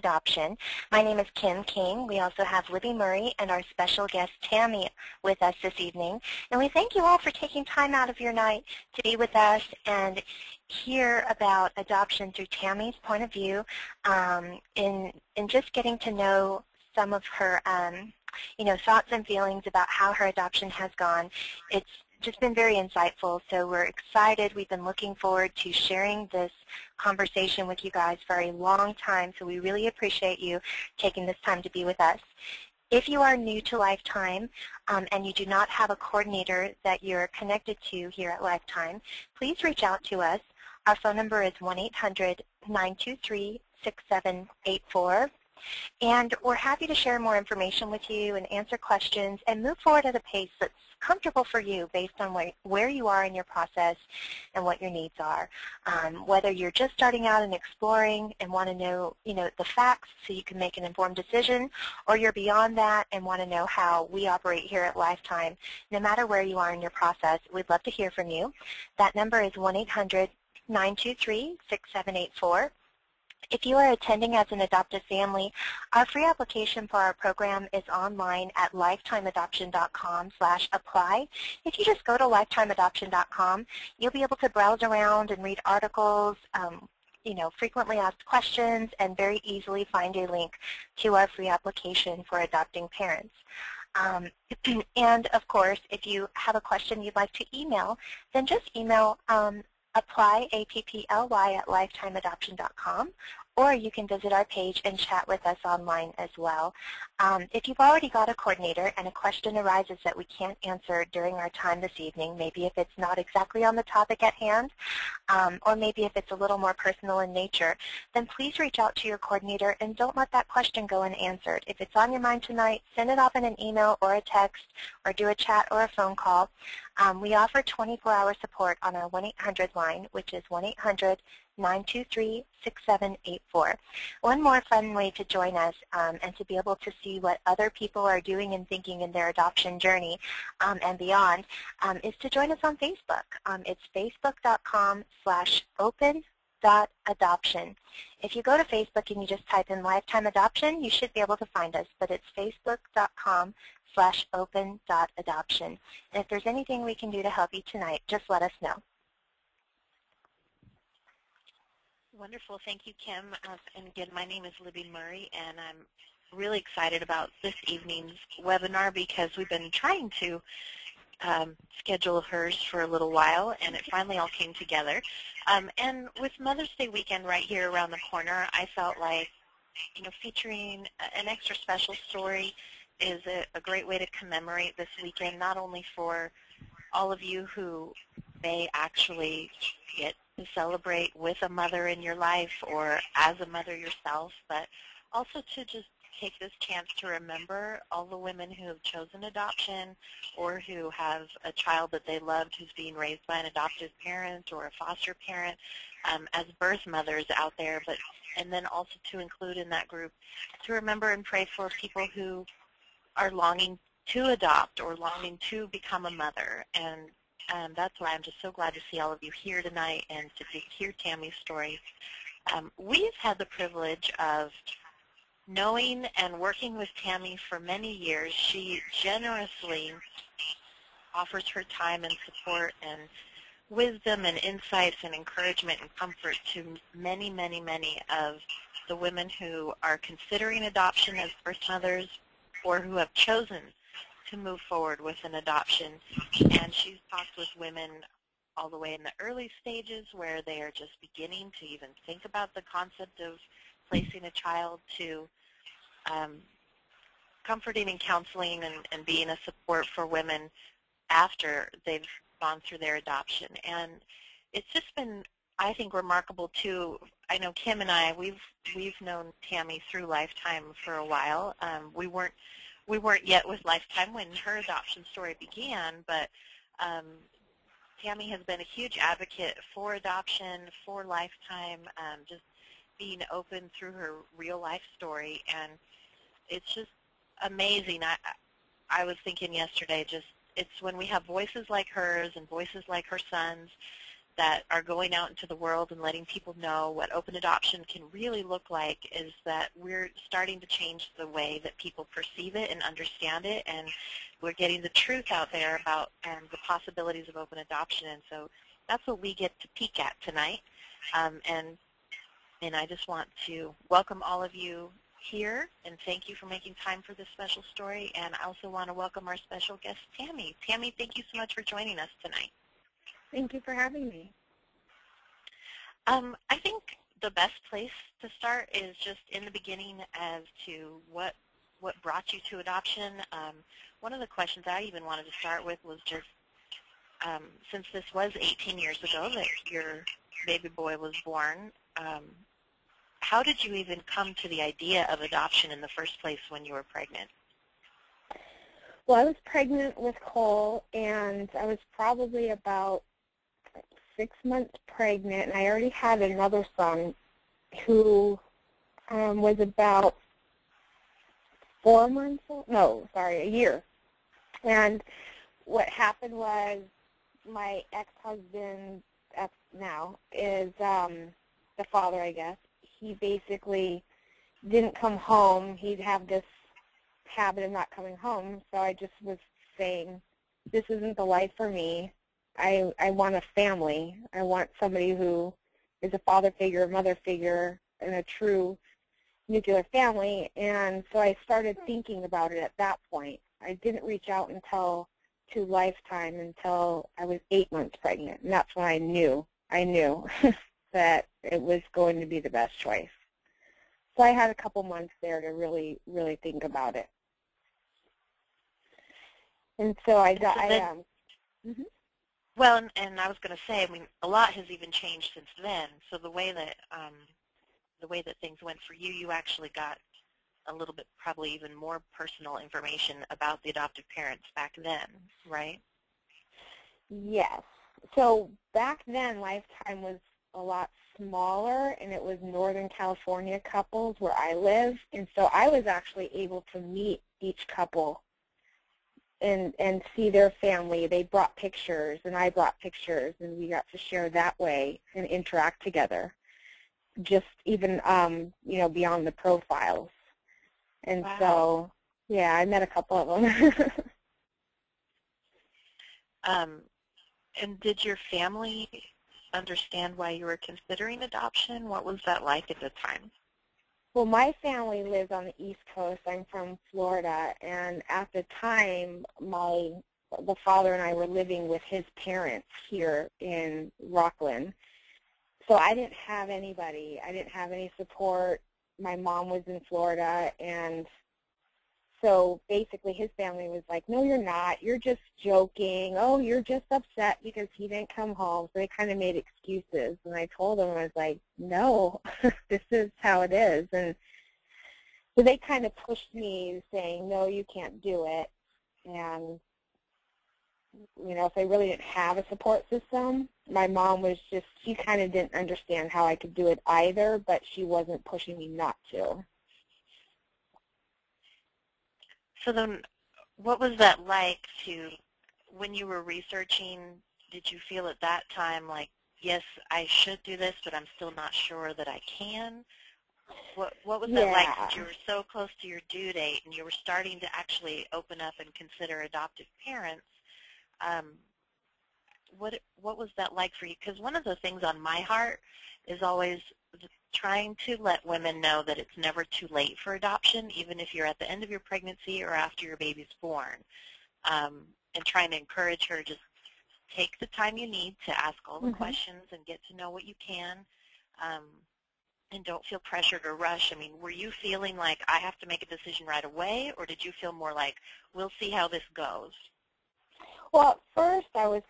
Adoption. My name is Kim King. We also have Libby Murray and our special guest Tammy with us this evening. And we thank you all for taking time out of your night to be with us and hear about adoption through Tammy's point of view, in just getting to know some of her thoughts and feelings about how her adoption has gone. It's just been very insightful, so we're excited. We've been looking forward to sharing this conversation with you guys for a long time, so we really appreciate you taking this time to be with us. If you are new to Lifetime and you do not have a coordinator that you're connected to here at Lifetime, please reach out to us. Our phone number is 1-800-923-6784. And we're happy to share more information with you and answer questions and move forward at a pace that's comfortable for you based on where you are in your process and what your needs are. Whether you're just starting out and exploring and want to know, the facts so you can make an informed decision, or you're beyond that and want to know how we operate here at Lifetime, no matter where you are in your process, we'd love to hear from you. That number is 1-800-923-6784. If you are attending as an adoptive family, our free application for our program is online at lifetimeadoption.com/apply. If you just go to lifetimeadoption.com, you'll be able to browse around and read articles, frequently asked questions, and very easily find a link to our free application for adopting parents. And of course, if you have a question you'd like to email, then just email apply, APPLY, at lifetimeadoption.com, or you can visit our page and chat with us online as well. If you've already got a coordinator and a question arises that we can't answer during our time this evening, maybe if it's not exactly on the topic at hand, or maybe if it's a little more personal in nature, then please reach out to your coordinator and don't let that question go unanswered. If it's on your mind tonight, send it off in an email or a text, or do a chat or a phone call. We offer 24-hour support on our 1-800 line, which is 1-800-923-6784. One more fun way to join us and to be able to see what other people are doing and thinking in their adoption journey and beyond is to join us on Facebook. It's facebook.com/open.adoption. If you go to Facebook and you just type in Lifetime Adoption, you should be able to find us, but it's facebook.com/open.adoption. And if there's anything we can do to help you tonight, just let us know. Wonderful. Thank you, Kim. And again, my name is Libby Murray, and I'm really excited about this evening's webinar because we've been trying to schedule hers for a little while, and it finally all came together. And with Mother's Day weekend right here around the corner, I felt like, featuring an extra special story is a great way to commemorate this weekend, not only for all of you who may actually get to celebrate with a mother in your life or as a mother yourself, but also to just take this chance to remember all the women who have chosen adoption or who have a child that they loved who's being raised by an adoptive parent or a foster parent as birth mothers out there, and then also to include in that group to remember and pray for people who are longing to adopt or longing to become a mother. And that's why I'm just so glad to see all of you here tonight and to hear Tammy's story. We've had the privilege of knowing and working with Tammy for many years. She generously offers her time and support and wisdom and insights and encouragement and comfort to many, many, many of the women who are considering adoption as birth mothers or who have chosen to move forward with an adoption. And she's talked with women all the way in the early stages where they are just beginning to even think about the concept of placing a child, to comforting and counseling and being a support for women after they've gone through their adoption. And it's just been, I think, remarkable too. I know Kim and I, we've known Tammy through Lifetime for a while. We weren't yet with Lifetime when her adoption story began, but Tammy has been a huge advocate for adoption, for Lifetime, just being open through her real life story, and it's just amazing. I was thinking yesterday, just it's when we have voices like hers and voices like her sons that are going out into the world and letting people know what open adoption can really look like is that we're starting to change the way that people perceive it and understand it, and we're getting the truth out there about the possibilities of open adoption. And so that's what we get to peek at tonight. And I just want to welcome all of you here and thank you for making time for this special story. And I also want to welcome our special guest, Tammy. Tammy, thank you so much for joining us tonight. Thank you for having me. I think the best place to start is just in the beginning as to what brought you to adoption. One of the questions I even wanted to start with was just, since this was 18 years ago that your baby boy was born, how did you even come to the idea of adoption in the first place when you were pregnant? Well, I was pregnant with Cole, and I was probably about 6 months pregnant, and I already had another son who was about 4 months old. No, sorry, a year. And what happened was my ex-husband, now, is the father, I guess. He basically didn't come home. He'd have this habit of not coming home, so I just was saying, this isn't the life for me. I want a family. I want somebody who is a father figure, a mother figure, and a true nuclear family. And so I started thinking about it at that point. I didn't reach out to Lifetime until I was 8 months pregnant, and that's when I knew that it was going to be the best choice. So I had a couple months there to really, really think about it. And so Well, and I was going to say, I mean, a lot has even changed since then. So the way that things went for you, you actually got a little bit, probably even more personal information about the adoptive parents back then, right? Yes. So back then, Lifetime was a lot smaller, and it was Northern California couples where I live, and so I was actually able to meet each couple and see their family. They brought pictures, and I brought pictures, and we got to share that way and interact together, just even beyond the profiles. And wow. So, yeah, I met a couple of them. And did your family understand why you were considering adoption? What was that like at the time? Well, my family lives on the East Coast. I'm from Florida, and at the time, the father and I were living with his parents here in Rockland. So I didn't have anybody. I didn't have any support. My mom was in Florida, and so basically his family was like, no, you're not. You're just joking. Oh, you're just upset because he didn't come home. So they kind of made excuses. And I told them, I was like, no, this is how it is. And so they kind of pushed me saying, no, you can't do it. And, if I really didn't have a support system, my mom was just, she kind of didn't understand how I could do it either, but she wasn't pushing me not to. So then what was that like when you were researching, did you feel at that time like, yes, I should do this, but I'm still not sure that I can? What was that like since you were so close to your due date and you were starting to actually open up and consider adoptive parents? What was that like for you? Because one of the things on my heart is always trying to let women know that it's never too late for adoption, even if you're at the end of your pregnancy or after your baby's born, and trying to encourage her, just take the time you need to ask all the questions and get to know what you can, and don't feel pressured or rush. I mean, were you feeling like I have to make a decision right away, or did you feel more like we'll see how this goes? Well, at first I was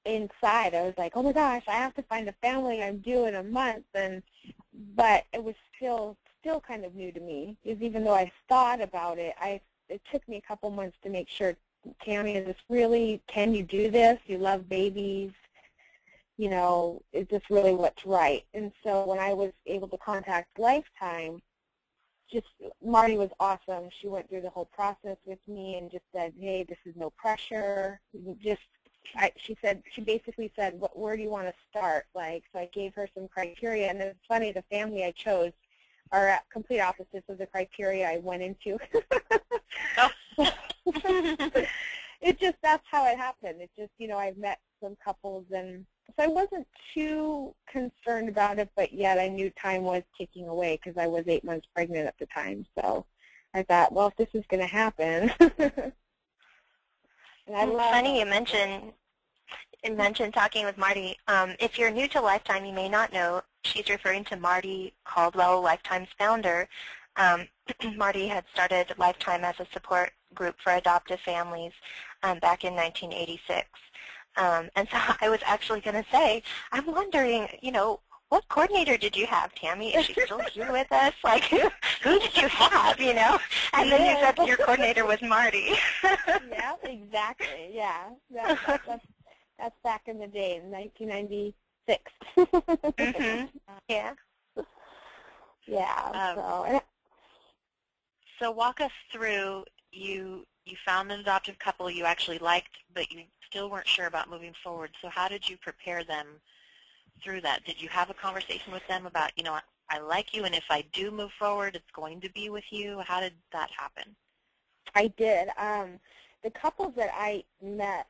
inside I was like, oh my gosh, I have to find a family. I'm due in a month, but it was still kind of new to me, because even though I thought about it, it took me a couple months to make sure, Tammy, can you do this? You love babies. Is this really what's right? And so when I was able to contact Lifetime, Marty was awesome. She went through the whole process with me and just said, hey, this is no pressure. Just she basically said, where do you want to start? Like, so I gave her some criteria, and it's funny, the family I chose are at complete opposites of the criteria I went into. Oh. It just, that's how it happened. It just, I've met some couples, and so I wasn't too concerned about it, but yet I knew time was ticking away because I was 8 months pregnant at the time. So I thought, well, if this is going to happen. And I It's funny you mentioned talking with Marty. If you're new to Lifetime, you may not know she's referring to Marty Caldwell, Lifetime's founder. Marty had started Lifetime as a support group for adoptive families back in 1986. And so I was actually going to say, I'm wondering, what coordinator did you have, Tammy? Is she still here with us? Like, who did you have, And then you said your coordinator was Marty. Yeah, exactly. Yeah, that's back in the day, in 1996. Mm-hmm. Yeah. Yeah. So walk us through, you found an adoptive couple you actually liked, but you still weren't sure about moving forward. So how did you prepare them through that? Did you have a conversation with them about, I like you, and if I do move forward, it's going to be with you? How did that happen? I did. The couples that I met,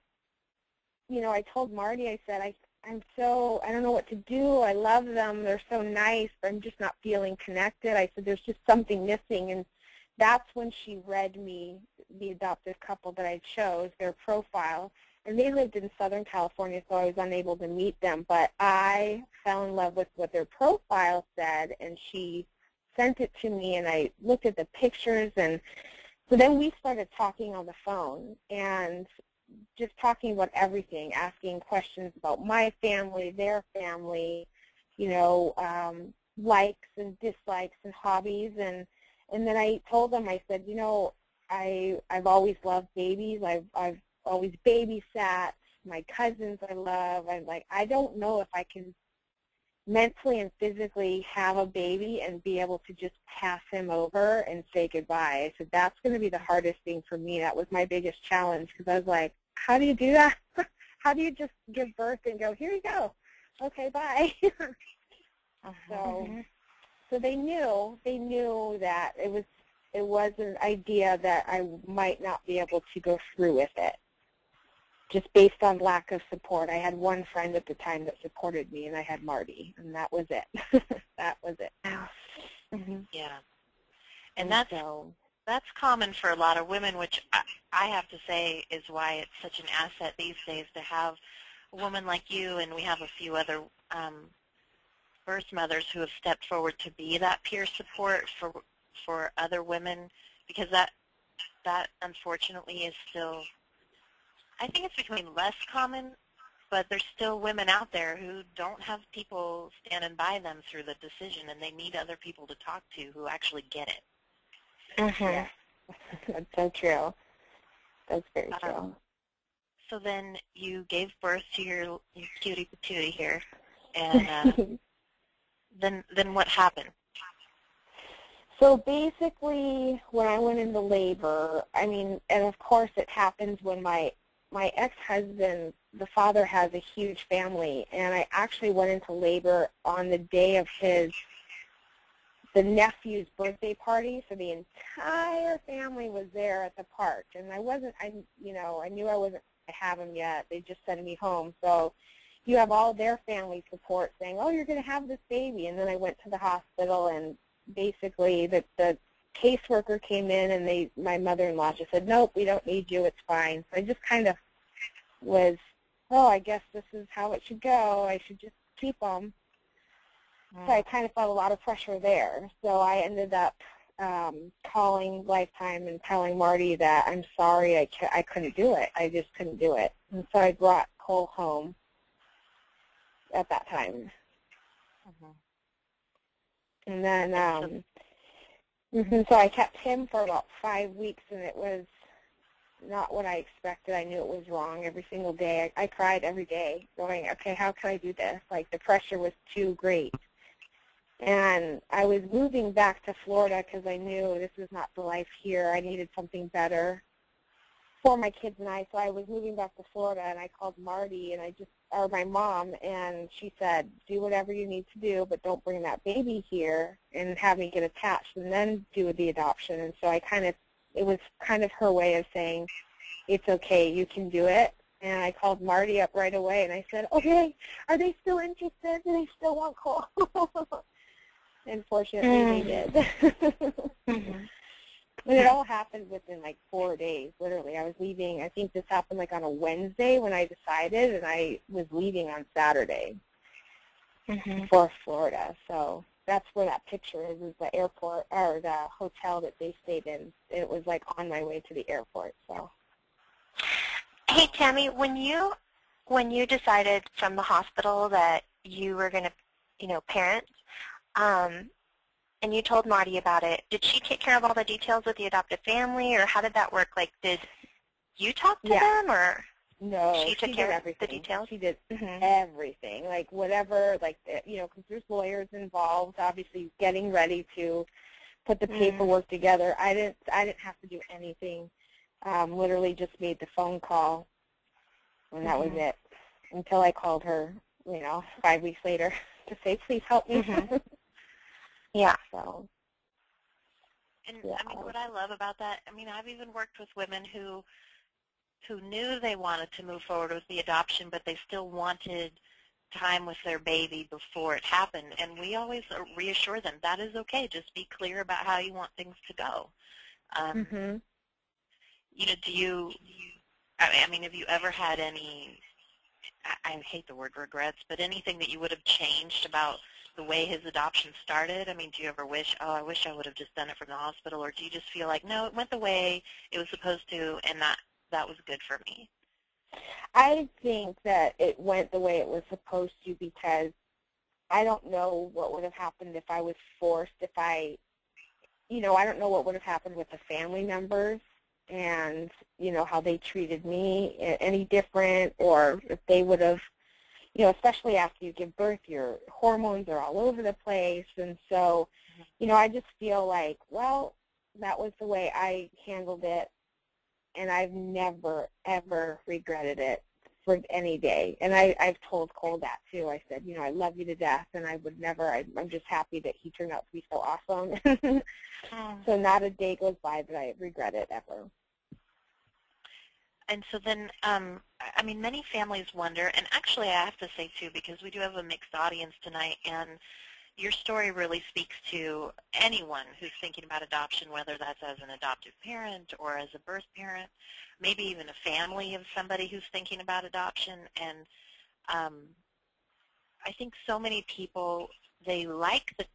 I told Marty, I said, I don't know what to do. I love them. They're so nice, but I'm just not feeling connected. I said, there's just something missing. And that's when she read me the adoptive couple that I chose, their profile. And they lived in Southern California, so I was unable to meet them. But I fell in love with what their profile said, and she sent it to me, and I looked at the pictures. And so then we started talking on the phone and just talking about everything, asking questions about my family, their family, likes and dislikes and hobbies. And then I told them, I said, I've always loved babies. I've always babysat my cousins. I love. I'm like, I don't know if I can mentally and physically have a baby and be able to just pass him over and say goodbye. I said, that's going to be the hardest thing for me. That was my biggest challenge, because I was like, how do you do that? How do you just give birth and go, here you go, okay, bye? So they knew that it was an idea that I might not be able to go through with it, just based on lack of support. I had one friend at the time that supported me, and I had Marty, and that was it. That was it. Mm-hmm. Yeah. And that's common for a lot of women, which I have to say is why it's such an asset these days to have a woman like you, and we have a few other birth mothers who have stepped forward to be that peer support for other women, because that unfortunately is still, I think it's becoming less common, but there's still women out there who don't have people standing by them through the decision, and they need other people to talk to who actually get it. Mm-hmm. Yeah. That's so true. That's very true. So then you gave birth to your cutie patootie here, and then what happened? So basically, when I went into labor, and of course it happens when my ex-husband, the father, has a huge family, and I actually went into labor on the day of the nephew's birthday party, so the entire family was there at the park, and I knew I wasn't to have him yet. They just sent me home, so you have all their family support saying, oh, you're going to have this baby. And then I went to the hospital, and basically the caseworker came in, and my mother-in-law just said, nope, we don't need you, it's fine. So I just kind of was, oh, I guess this is how it should go. I should just keep them. So I kind of felt a lot of pressure there. So I ended up calling Lifetime and telling Marty that I'm sorry, I couldn't do it. I just couldn't do it. And so I brought Cole home at that time. And then, so I kept him for about 5 weeks, and it was not what I expected. I knew it was wrong every single day. I cried every day going, okay, how can I do this? Like, the pressure was too great. And I was moving back to Florida because I knew this was not the life here. I needed something better. for my kids and I. So I was moving back to Florida, and I called Marty, and or my mom, and she said, do whatever you need to do, but don't bring that baby here and have me get attached and then do the adoption. And so it was kind of her way of saying, it's okay, you can do it. And I called Marty up right away, and I said, okay, are they still interested? Do they still want Cole? And fortunately, they did. Mm-hmm. And it all happened within like 4 days, literally. I was leaving, I think this happened like on a Wednesday when I decided, and I was leaving on Saturday for Florida. So that's where that picture is the airport, or the hotel that they stayed in. It was like on my way to the airport, so. Hey, Tammy, when you decided from the hospital that you were going to, parent, and you told Marty about it, did she take care of all the details with the adoptive family, or how did that work? Like, did you talk to them, or no, she took care did of everything. the details? She did everything, like whatever, like, because there's lawyers involved, obviously getting ready to put the paperwork together. I didn't have to do anything. Literally just made the phone call, and that was it, until I called her, 5 weeks later to say, please help me. Yeah. So. And I mean, what I love about that, I mean, I've even worked with women who knew they wanted to move forward with the adoption, but they still wanted time with their baby before it happened. And we always reassure them, that is okay. Just be clear about how you want things to go. Do you, I mean, have you ever had any, I hate the word regrets, but anything that you would have changed about the way his adoption started? I mean, do you ever wish, oh, I wish I would have just done it from the hospital, or do you just feel like, no, it went the way it was supposed to, and that was good for me? I think that it went the way it was supposed to, because I don't know what would have happened if I was forced, I don't know what would have happened with the family members and, how they treated me any different, or if they would have, especially after you give birth, your hormones are all over the place. And so, I just feel like, well, that was the way I handled it, and I've never, ever regretted it for any day. And I've told Cole that, too. I said, I love you to death, and I would never, I'm just happy that he turned out to be so awesome. So not a day goes by that I regret it ever. And so then, I mean, many families wonder, and actually I have to say, too, because we do have a mixed audience tonight, and your story really speaks to anyone who's thinking about adoption, whether that's as an adoptive parent or as a birth parent, maybe even a family of somebody who's thinking about adoption. And I think so many people, they like the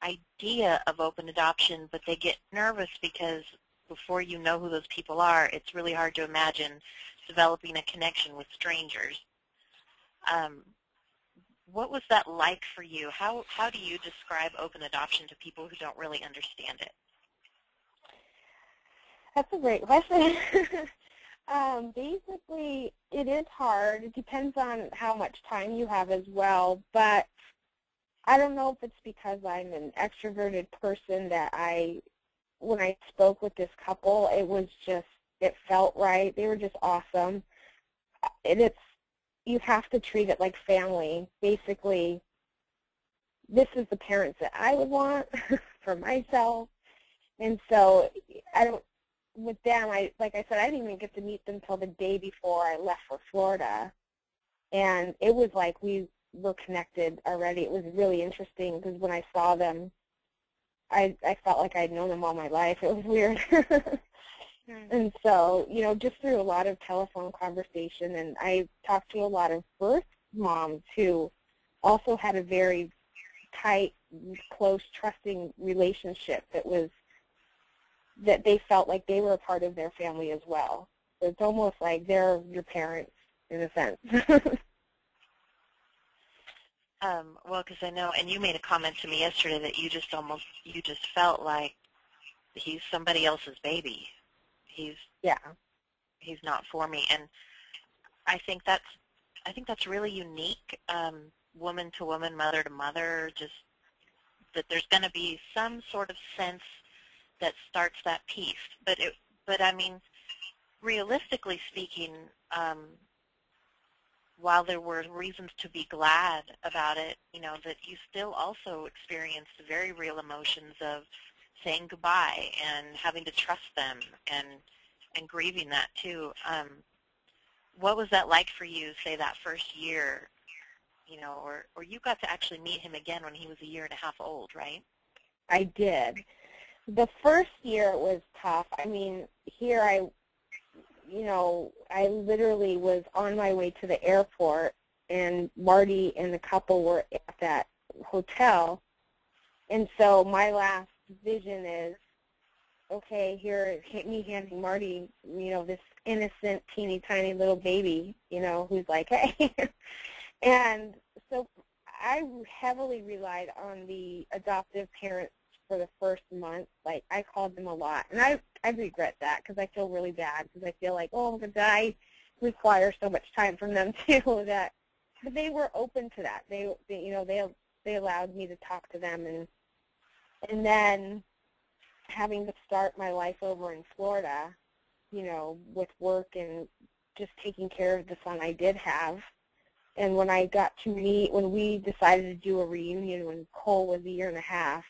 idea of open adoption, but they get nervous because before you know who those people are, it's really hard to imagine developing a connection with strangers. What was that like for you? How do you describe open adoption to people who don't really understand it? That's a great question. Basically, it is hard. It depends on how much time you have as well, but I don't know if it's because I'm an extroverted person that when I spoke with this couple, it felt right. They were just awesome. And you have to treat it like family. Basically, this is the parents that I would want for myself. And so with them, like I said, I didn't even get to meet them until the day before I left for Florida. And it was like we were connected already. It was really interesting because when I saw them, I felt like I'd known them all my life. It was weird. And so, just through a lot of telephone conversation, and I talked to a lot of birth moms who also had a very tight, close, trusting relationship that they felt like they were a part of their family as well. So it's almost like they're your parents in a sense. Well, because I know, and you made a comment to me yesterday that you just felt like he's somebody else's baby. He's not for me, and I think that's really unique, woman to woman, mother to mother. Just that there's going to be some sort of sense that starts that piece. But I mean, realistically speaking, while there were reasons to be glad about it, that you still also experienced very real emotions of saying goodbye and having to trust them and grieving that too. What was that like for you, say that first year, or you got to actually meet him again when he was a year and a half old, right? I did. The first year was tough. I mean, here I literally was on my way to the airport, and Marty and the couple were at that hotel. And so my last vision is, okay, here, me handing Marty, this innocent, teeny tiny little baby, who's like, hey. And so I heavily relied on the adoptive parents for the first month. Like, I called them a lot. And I regret that because I feel really bad because I feel like, oh, but I require so much time from them too. But they were open to that. They allowed me to talk to them, and then having to start my life over in Florida, with work and just taking care of the son I did have. And when we decided to do a reunion when Cole was a year and a half,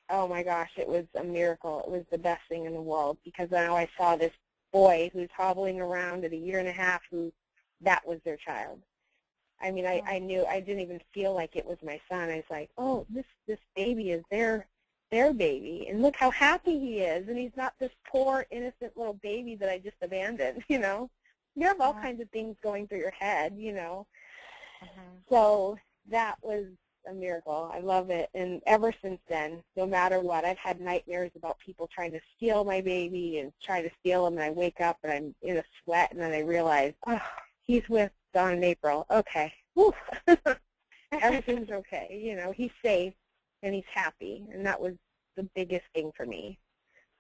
oh my gosh, it was a miracle. It was the best thing in the world because now I saw this boy who's hobbling around at a year and a half who that was their child. I mean, I knew, I didn't even feel like it was my son. I was like, oh, this baby is their baby, and look how happy he is, and he's not this poor, innocent little baby that I just abandoned, You have all kinds of things going through your head, So that was a miracle. I love it. And ever since then, no matter what, I've had nightmares about people trying to steal my baby and try to steal him, and I wake up and I'm in a sweat, and then I realize, oh, he's with Don and April. Okay. Whew. Everything's okay. He's safe and he's happy. And that was the biggest thing for me,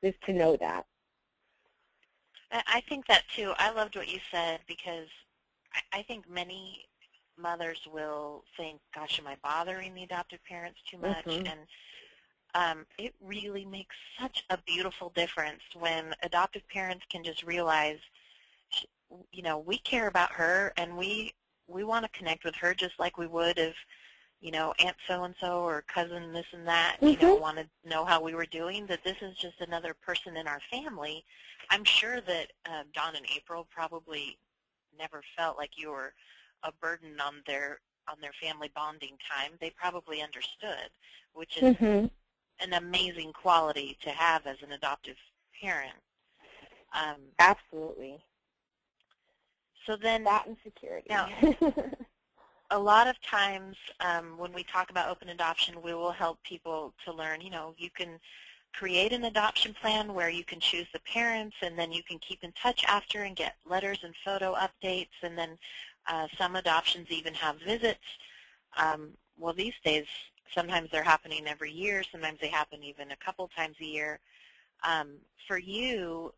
is to know that. I think that too. I loved what you said because I think many mothers will think, gosh, am I bothering the adoptive parents too much? And it really makes such a beautiful difference when adoptive parents can just realize, we care about her and we want to connect with her just like we would if, Aunt so-and-so or cousin this and that, want to know how we were doing, that this is just another person in our family. I'm sure that Don and April probably never felt like you were a burden on their family bonding time. They probably understood, which is an amazing quality to have as an adoptive parent. Absolutely. So then, that and security. Now, a lot of times when we talk about open adoption, we will help people to learn, you can create an adoption plan where you can choose the parents, and then you can keep in touch after and get letters and photo updates, and then some adoptions even have visits. Well, these days, sometimes they're happening every year. Sometimes they happen even a couple times a year. For you,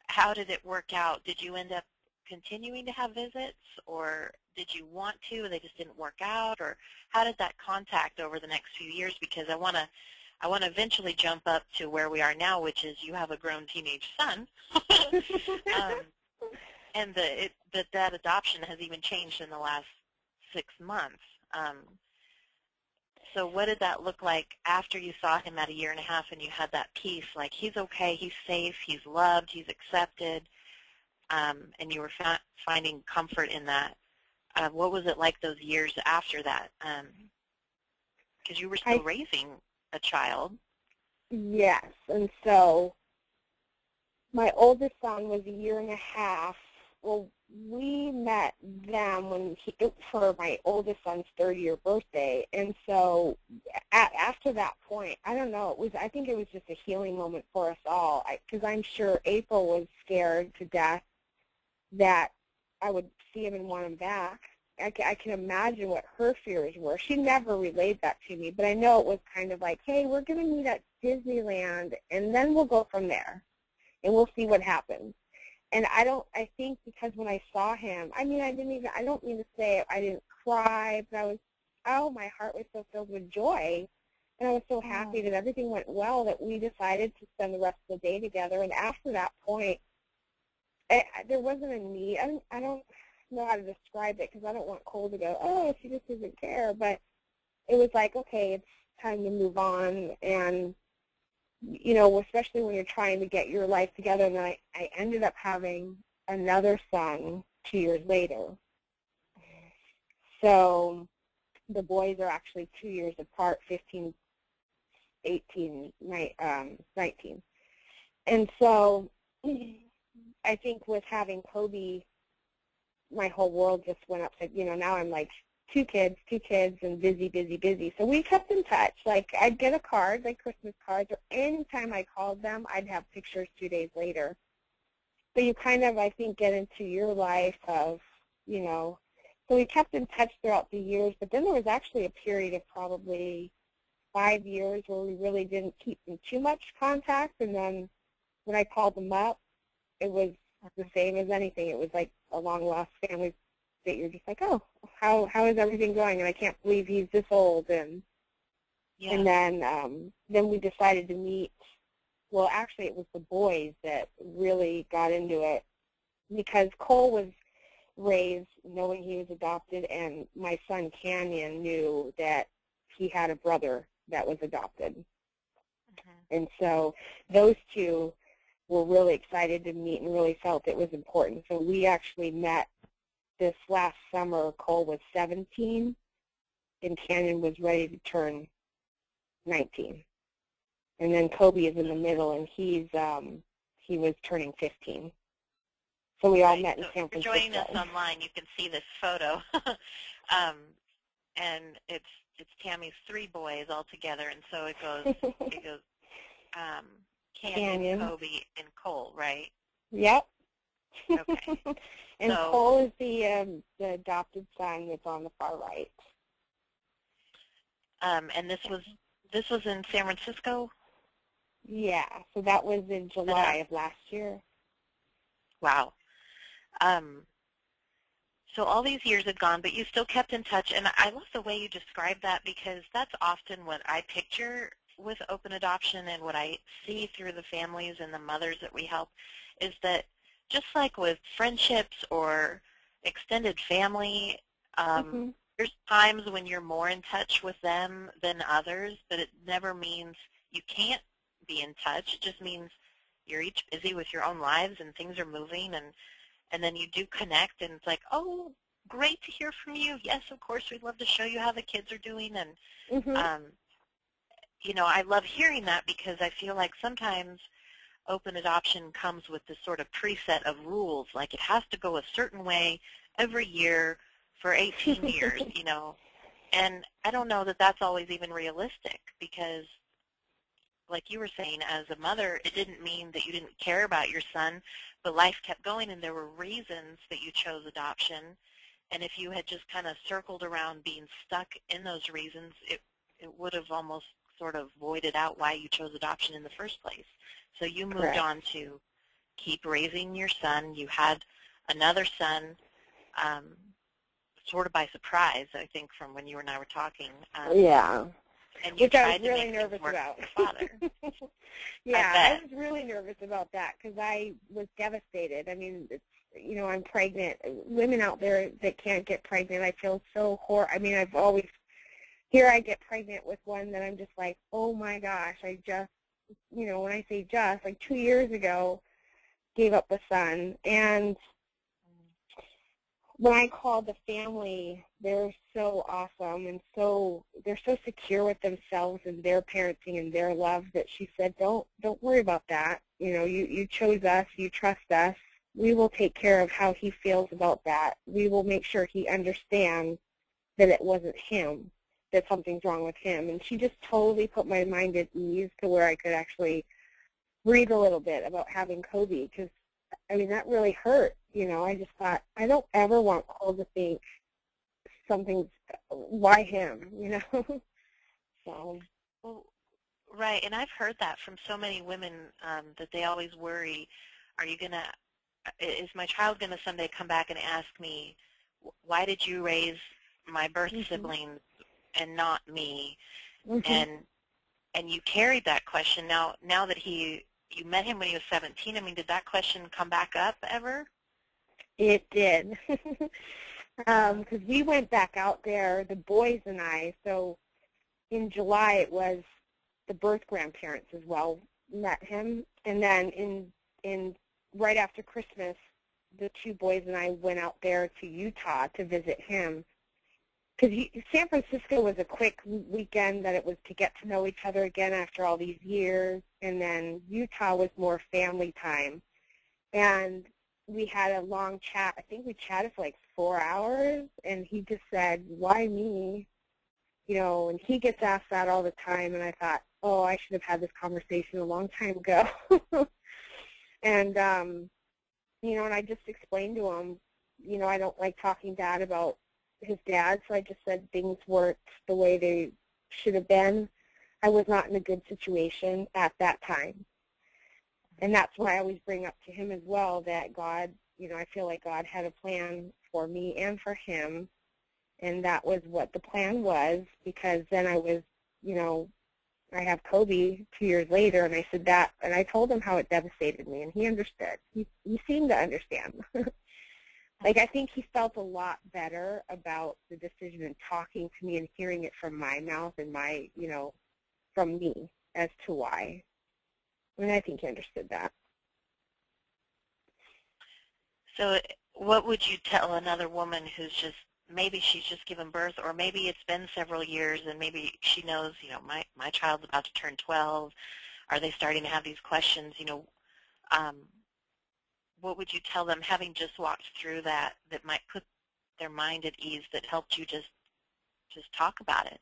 how did it work out? Did you end up continuing to have visits, or did you want to and they just didn't work out, or how did that contact over the next few years? Because I want to eventually jump up to where we are now, which is you have a grown teenage son, and that adoption has even changed in the last 6 months. So what did that look like after you saw him at a year and a half and you had that peace, like he's okay, he's safe, he's loved, he's accepted, and you were finding comfort in that? What was it like those years after that? Because you were still raising a child. Yes, and so my oldest son was a year and a half. Well, we met them for my oldest son's 30-year birthday, and so after that point, I don't know, I think it was just a healing moment for us all, because I'm sure April was scared to death that I would see him and want him back. I can imagine what her fears were. She never relayed that to me, but I know it was kind of like, hey, we're going to meet at Disneyland, and then we'll go from there, and we'll see what happens. And I think because when I saw him, I don't mean to say I didn't cry, but my heart was so filled with joy, and I was so happy that everything went well that we decided to spend the rest of the day together. And after that point, there wasn't a need. I don't know how to describe it because I don't want Cole to go, oh, she just doesn't care. But it was like, okay, it's time to move on. And, you know, especially when you're trying to get your life together. And then I ended up having another son 2 years later. So the boys are actually 2 years apart, 15, 18, 19. And so I think with having Kobe, my whole world just went upside, you know, now I'm like two kids, and busy, busy, busy. So we kept in touch. Like, I'd get a card, like Christmas cards, or anytime I called them, I'd have pictures 2 days later. So you kind of, I think, get into your life of, you know, so we kept in touch throughout the years, but then there was actually a period of probably 5 years where we really didn't keep in too much contact, and then when I called them up, it was the same as anything. It was like a long-lost family that you're just like, oh, how is everything going? And I can't believe he's this old. And Yeah. and then we decided to meet. Well, actually, it was the boys that really got into it because Cole was raised knowing he was adopted, and my son Canyon knew that he had a brother that was adopted. Mm-hmm. And so those two were really excited to meet and really felt it was important. So we actually met this last summer. Cole was 17, and Canyon was ready to turn 19. And then Kobe is in the middle, and he was turning 15. So we all met in San Francisco. If you're joining us online, you can see this photo, and it's Tammy's 3 boys all together, and so it goes Canyon, Kobe, and Cole, right? Yep. Okay. And so, Cole is the adopted son that's on the far right. And this was in San Francisco? Yeah, so that was in July of last year. Wow. So all these years had gone, but you still kept in touch, and I love the way you describe that because that's often what I picture with open adoption and what I see through the families and the mothers that we help is that just like with friendships or extended family, there's times when you're more in touch with them than others, but it never means you can't be in touch. It just means you're each busy with your own lives and things are moving, and then you do connect, and it's like, oh, great to hear from you. Yes, of course, we'd love to show you how the kids are doing. And, you know, I love hearing that because I feel like sometimes open adoption comes with this sort of preset of rules, like it has to go a certain way every year for 18 years, you know. And I don't know that that's always even realistic because, like you were saying, as a mother, it didn't mean that you didn't care about your son, but life kept going and there were reasons that you chose adoption. And if you had just kind of circled around being stuck in those reasons, it would have almost sort of voided out why you chose adoption in the first place. So you moved on to keep raising your son. You had another son sort of by surprise, I think, from when you and I were talking. Yeah. And you which I tried was really to make nervous about. Your father. Yeah, I was really nervous about that because I was devastated. I mean, you know, I'm pregnant. Women out there that can't get pregnant, I feel so horrible. I mean, I've always, here I get pregnant with one that I'm just like, oh my gosh, I just, you know, when I say just, like 2 years ago, gave up the son. And when I called the family, they're so awesome and they're so secure with themselves and their parenting and their love that she said, don't worry about that. You know, you chose us, you trust us. We will take care of how he feels about that. We will make sure he understands that it wasn't him, that something's wrong with him. And she just totally put my mind at ease to where I could actually breathe a little bit about having Kobe because, I mean, that really hurt. You know, I just thought, I don't ever want Cole to think something's, why him, you know? So. Well, right, and I've heard that from so many women that they always worry, is my child going to someday come back and ask me, why did you raise my birth siblings and not me? And you carried that question. Now that he you met him when he was 17. I mean, did that question come back up ever? It did. Because we went back out there, the boys and I, so in July it was the birth grandparents as well met him, and then in right after Christmas, the two boys and I went out there to Utah to visit him. Because San Francisco was a quick weekend that it was to get to know each other again after all these years, and then Utah was more family time. And we had a long chat. I think we chatted for like 4 hours, and he just said, "Why me?" You know, and he gets asked that all the time, and I thought, oh, I should have had this conversation a long time ago. And, you know, and I just explained to him, you know, I don't like talking bad about his dad, so I just said things weren't the way they should have been. I was not in a good situation at that time. And that's why I always bring up to him as well that God, you know, I feel like God had a plan for me and for him, and that was what the plan was, because then I was, you know, I have Kobe 2 years later, and I said that, and I told him how it devastated me, and he understood. He seemed to understand. Like, I think he felt a lot better about the decision and talking to me and hearing it from my mouth and my, you know, from me as to why. And I think he understood that. So what would you tell another woman who's just, maybe she's just given birth, or maybe it's been several years and maybe she knows, you know, my child's about to turn 12. Are they starting to have these questions? You know, what would you tell them, having just walked through that might put their mind at ease, that helped you just talk about it?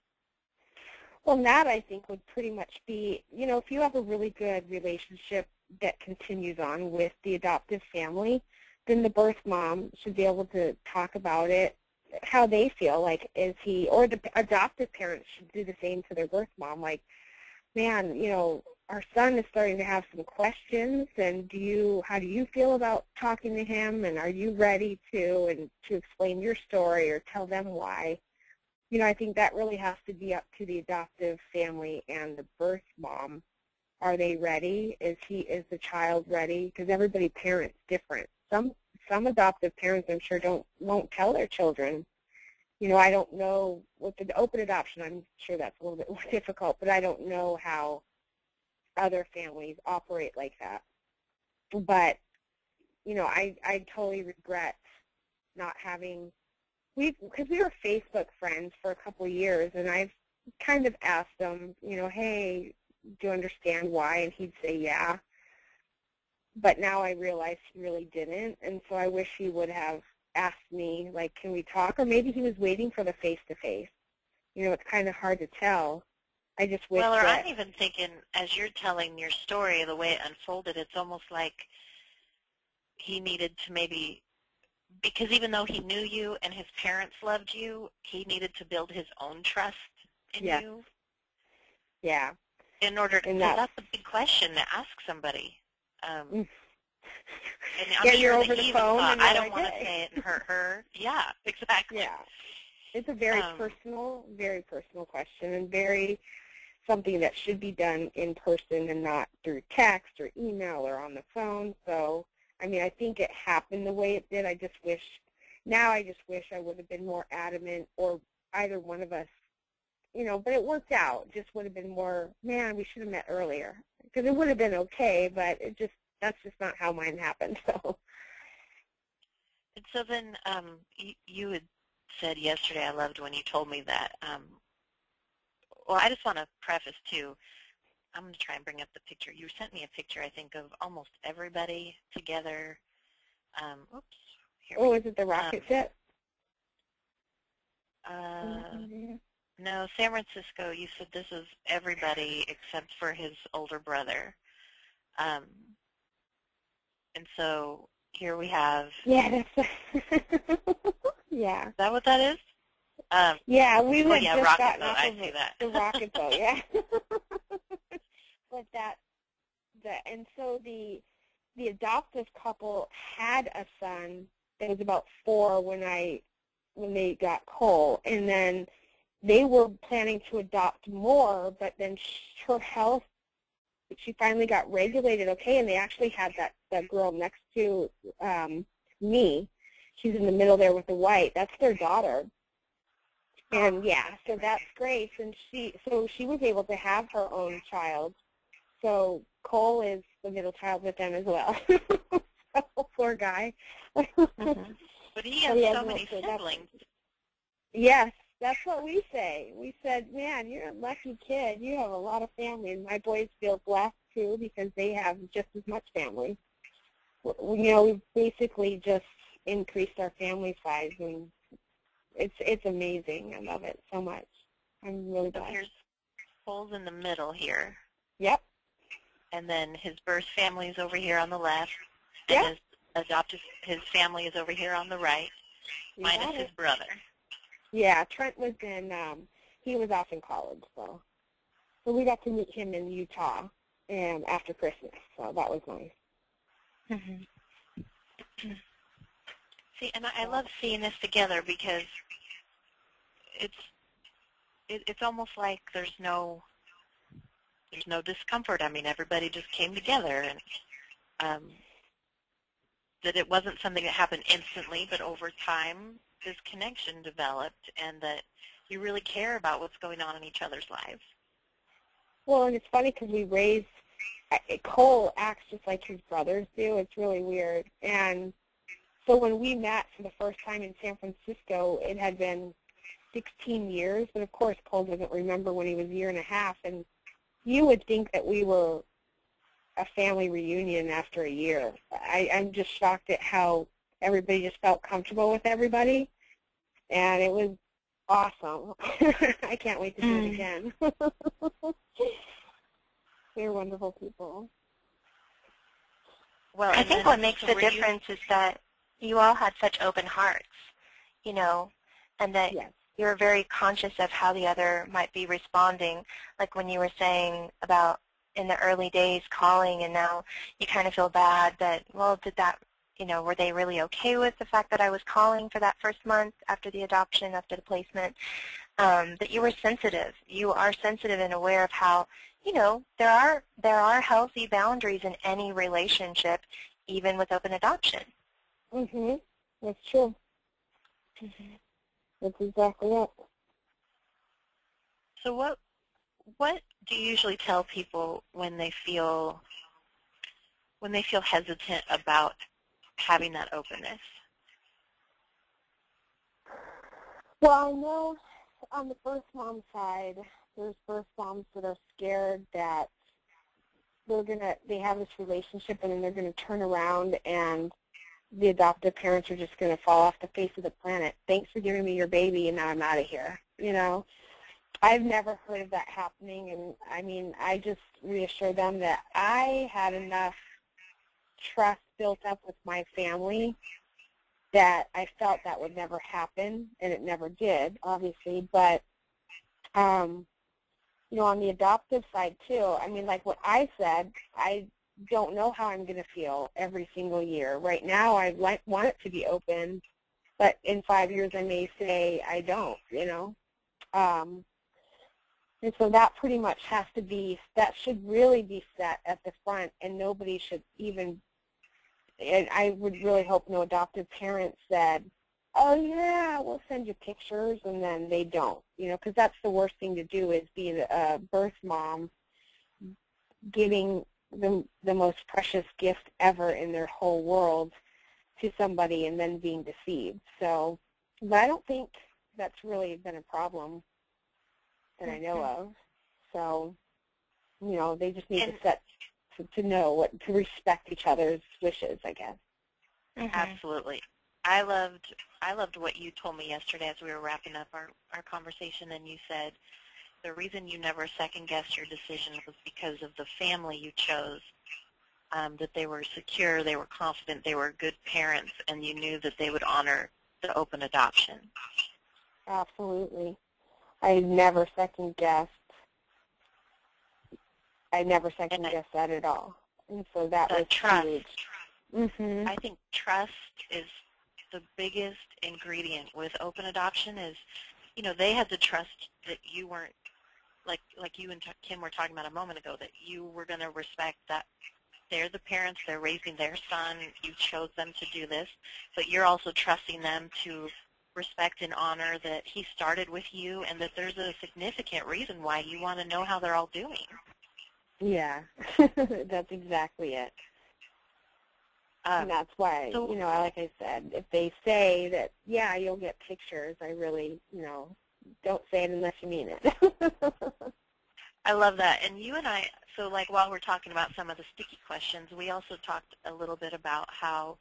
Well, that I think would pretty much be, you know, if you have a really good relationship that continues on with the adoptive family, then the birth mom should be able to talk about it, how they feel, like, is he, or the adoptive parents should do the same to their birth mom, like, man, you know, our son is starting to have some questions, and how do you feel about talking to him, and are you ready to explain your story or tell them why? You know, I think that really has to be up to the adoptive family and the birth mom. Are they ready? Is the child ready? Because everybody parents different. Some adoptive parents, I'm sure, won't tell their children. You know, I don't know, with the open adoption, I'm sure that's a little bit more difficult, but I don't know how other families operate like that. But, you know, I totally regret not having, because we were Facebook friends for a couple of years, and I've kind of asked him, you know, hey, do you understand why? And he'd say, yeah. But now I realize he really didn't, and so I wish he would have asked me, like, can we talk? Or maybe he was waiting for the face-to-face. You know, it's kind of hard to tell. I just wish Well, or that, I'm even thinking, as you're telling your story, the way it unfolded, it's almost like he needed to maybe, because even though he knew you and his parents loved you, he needed to build his own trust in yes. you. Yeah. In order to, because that's a big question to ask somebody. And I'm yeah, sure you're that over the he phone thought, and you're I don't like, want to hey. say it and hurt her. Yeah, exactly. Yeah. It's a very personal question, and very something that should be done in person and not through text or email or on the phone. So, I mean, I think it happened the way it did. I just wish I would have been more adamant, or either one of us, you know, but it worked out. Just would have been more, man, we should have met earlier. Because it would have been okay, but that's just not how mine happened. So. And so then you had said yesterday, I loved when you told me that, well, I just want to preface too, I'm going to try and bring up the picture. You sent me a picture, I think, of almost everybody together. Oops. Here Oh, is it the rocket jet? No, San Francisco, you said this is everybody except for his older brother. And so here we have... Yeah, that's... yeah. Is that what that is? Yeah, we had just rocket gotten boat, off I of see that. the rocket boat, yeah. But and so the adoptive couple had a son that was about 4 when they got Cole, and then they were planning to adopt more, but then her health she finally got regulated okay, and they actually had that girl next to me. She's in the middle there with the white. That's their daughter. And yeah, so that's great. And she was able to have her own child. So Cole is the middle child with them as well. So, poor guy. Mm-hmm. But he has so many siblings. Yes, that's what we say. We said, man, you're a lucky kid. You have a lot of family. And my boys feel blessed, too, because they have just as much family. We've basically just increased our family size, and it's amazing. I love it so much. I'm really blessed. So here's Cole's in the middle here. Yep. And then his birth family is over here on the left. Yep. And his family is over here on the right, minus his brother. Yeah, Trent was he was off in college, so we got to meet him in Utah after Christmas, so that was nice. Mm-hmm. See, and I love seeing this together because it's almost like there's no discomfort. I mean, everybody just came together, and that it wasn't something that happened instantly, but over time this connection developed, and that you really care about what's going on in each other's lives. Well, and it's funny because Cole acts just like his brothers do. It's really weird. And so when we met for the first time in San Francisco, it had been 16 years, but of course Cole doesn't remember when he was a year and a half, and you would think that we were a family reunion after a year. I'm just shocked at how everybody just felt comfortable with everybody, and it was awesome. I can't wait to do it again. They're wonderful people. Well, I think what makes the difference is that you all had such open hearts, and that you're very conscious of how the other might be responding, like when you were saying about in the early days calling, and now you kind of feel bad that, well, were they really okay with the fact that I was calling for that first month after the adoption, after the placement, that you were sensitive. You are sensitive and aware of how, there are healthy boundaries in any relationship, even with open adoption. Mhm. That's true. That's exactly it. So what do you usually tell people when they feel hesitant about having that openness? Well, I know on the birth mom side, there's birth moms that are scared that they have this relationship and then they're going to turn around and the adoptive parents are just going to fall off the face of the planet. Thanks for giving me your baby, and now I'm out of here. I've never heard of that happening, and I mean, I just reassure them that I had enough trust built up with my family that I felt that would never happen, and it never did, obviously. But, on the adoptive side, too, I mean, like what I said, I don't know how I'm going to feel every single year. Right now, I want it to be open, but in 5 years, I may say I don't, And so that pretty much that should really be set at the front, and nobody should even, and I would really hope no adoptive parents said, oh yeah, we'll send you pictures, and then they don't, because that's the worst thing to do, is be a birth mom giving the most precious gift ever in their whole world to somebody and then being deceived. So, but I don't think that's really been a problem that I know of. So, they just need to know to respect each other's wishes, I guess. Absolutely. I loved what you told me yesterday as we were wrapping up our conversation, and you said the reason you never second-guessed your decision was because of the family you chose, that they were secure, they were confident, they were good parents, and you knew that they would honor the open adoption. Absolutely. I never second-guessed. That at all. And so that was trust. huge. I think trust is the biggest ingredient with open adoption is, they had to trust that you weren't like you and Kim were talking about a moment ago, that you were going to respect that they're the parents, they're raising their son, you chose them to do this, but you're also trusting them to respect and honor that he started with you and that there's a significant reason why you want to know how they're all doing. Yeah, that's exactly it. And that's why, so, like I said, if they say that, yeah, you'll get pictures, I really, don't say it unless you mean it. I love that. And you and I, so like while we're talking about some of the sticky questions, we also talked a little bit about how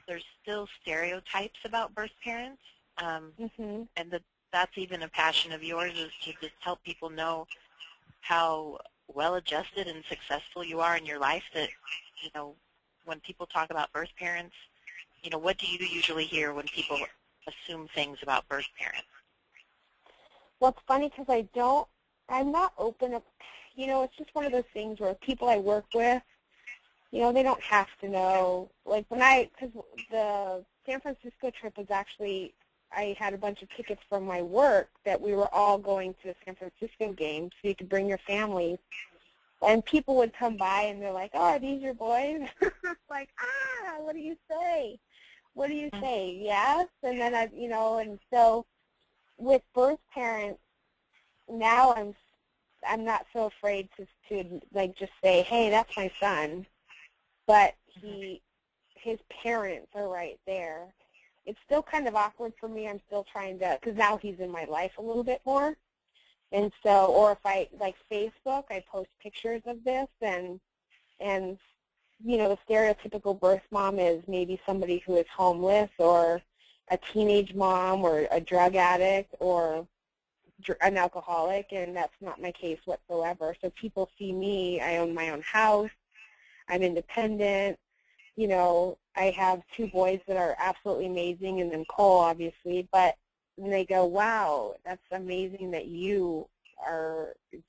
there's still stereotypes about birth parents, and that's even a passion of yours, is to just help people know how well-adjusted and successful you are in your life, that, when people talk about birth parents, what do you usually hear when people assume things about birth parents? Well, it's funny because I'm not open up, it's just one of those things where people I work with, they don't have to know. Like because the San Francisco trip was actually, I had a bunch of tickets from my work that we were all going to the San Francisco game, so you could bring your families. And people would come by and they're like, oh, are these your boys? Like, what do you say? What do you say? Yes? And then and so with birth parents, now I'm not so afraid to like just say, hey, that's my son, but his parents are right there. It's still kind of awkward for me. I'm still trying to, because now he's in my life a little bit more. And so, or if I, like Facebook, I post pictures of this, and the stereotypical birth mom is maybe somebody who is homeless, or a teenage mom, or a drug addict, or an alcoholic, and that's not my case whatsoever. So people see me, I own my own house, I'm independent, I have 2 boys that are absolutely amazing, and then Cole, obviously, but and they go, wow, that's amazing that you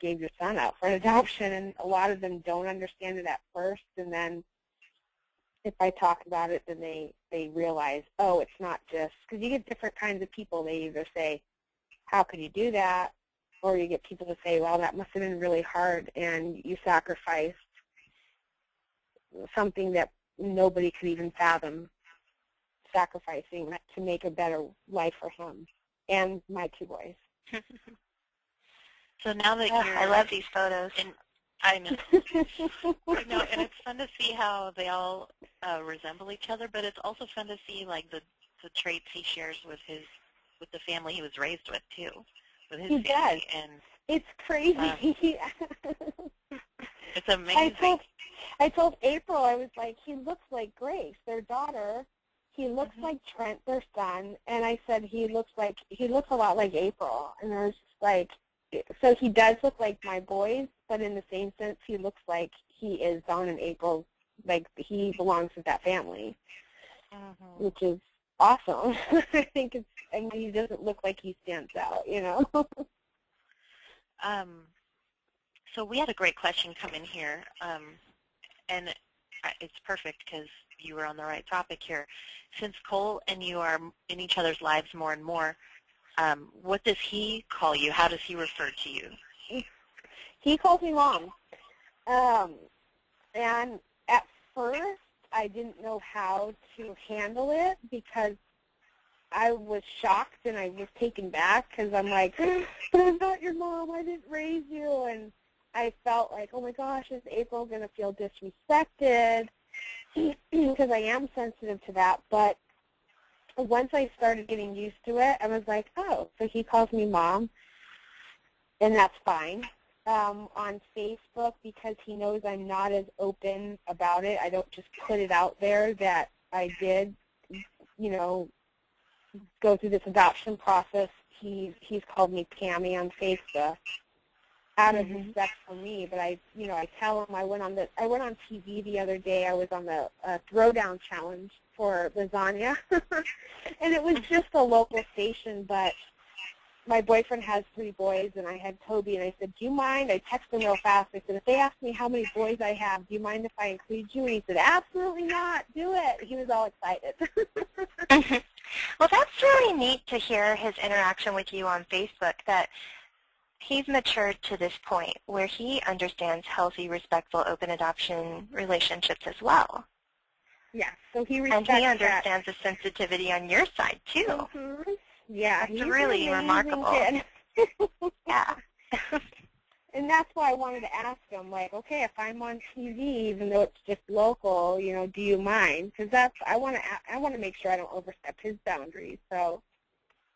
gave your son out for an adoption. And a lot of them don't understand it at first, and then if I talk about it, then they realize, oh, it's not just, because you get different kinds of people. They either say, how could you do that? Or you get people to say, well, that must have been really hard, and you sacrificed something that nobody could even fathom sacrificing to make a better life for him and my 2 boys. So now that I love these photos. And I know. I know, and it's fun to see how they all resemble each other, but it's also fun to see like the traits he shares with the family he was raised with too, with his family. Does. And it's crazy. It's amazing. I told April, I was like, he looks like Grace, their daughter. He looks like Trent, their son, and I said he looks a lot like April. And I was just like, so he does look like my boys, but in the same sense, he looks like he is Dawn and April, like he belongs to that family, which is awesome. I think he doesn't look like he stands out, So we had a great question come in here, and it's perfect because you were on the right topic here. Since Cole and you are in each other's lives more and more, what does he call you? How does he refer to you? He calls me Mom. And at first, I didn't know how to handle it because I was shocked and I was taken back because I'm like, but I'm not your mom. I didn't raise you. And I felt like, oh, my gosh, is April going to feel disrespected? Because I am sensitive to that. But once I started getting used to it, I was like, oh, so he calls me Mom, and that's fine. On Facebook, because he knows I'm not as open about it, I don't just put it out there that I did, go through this adoption process. He's called me Tammy on Facebook out of respect for me. But I tell him I went on TV the other day. I was on the throwdown challenge for lasagna, and it was just a local station. But my boyfriend has 3 boys, and I had Toby, and I said, do you mind? I texted him real fast. I said, if they ask me how many boys I have, do you mind if I include you? And he said, absolutely not. Do it. He was all excited. Well, that's really neat to hear his interaction with you on Facebook, that he's matured to this point where he understands healthy, respectful, open adoption relationships as well. Yeah, so he And respects he understands that. the sensitivity on your side, too. Mm-hmm. Yeah, That's he's really an amazing remarkable. kid. Yeah. And that's why I wanted to ask him, like, okay, if I'm on TV, even though it's just local, you know, do you mind? Because I want to make sure I don't overstep his boundaries. So,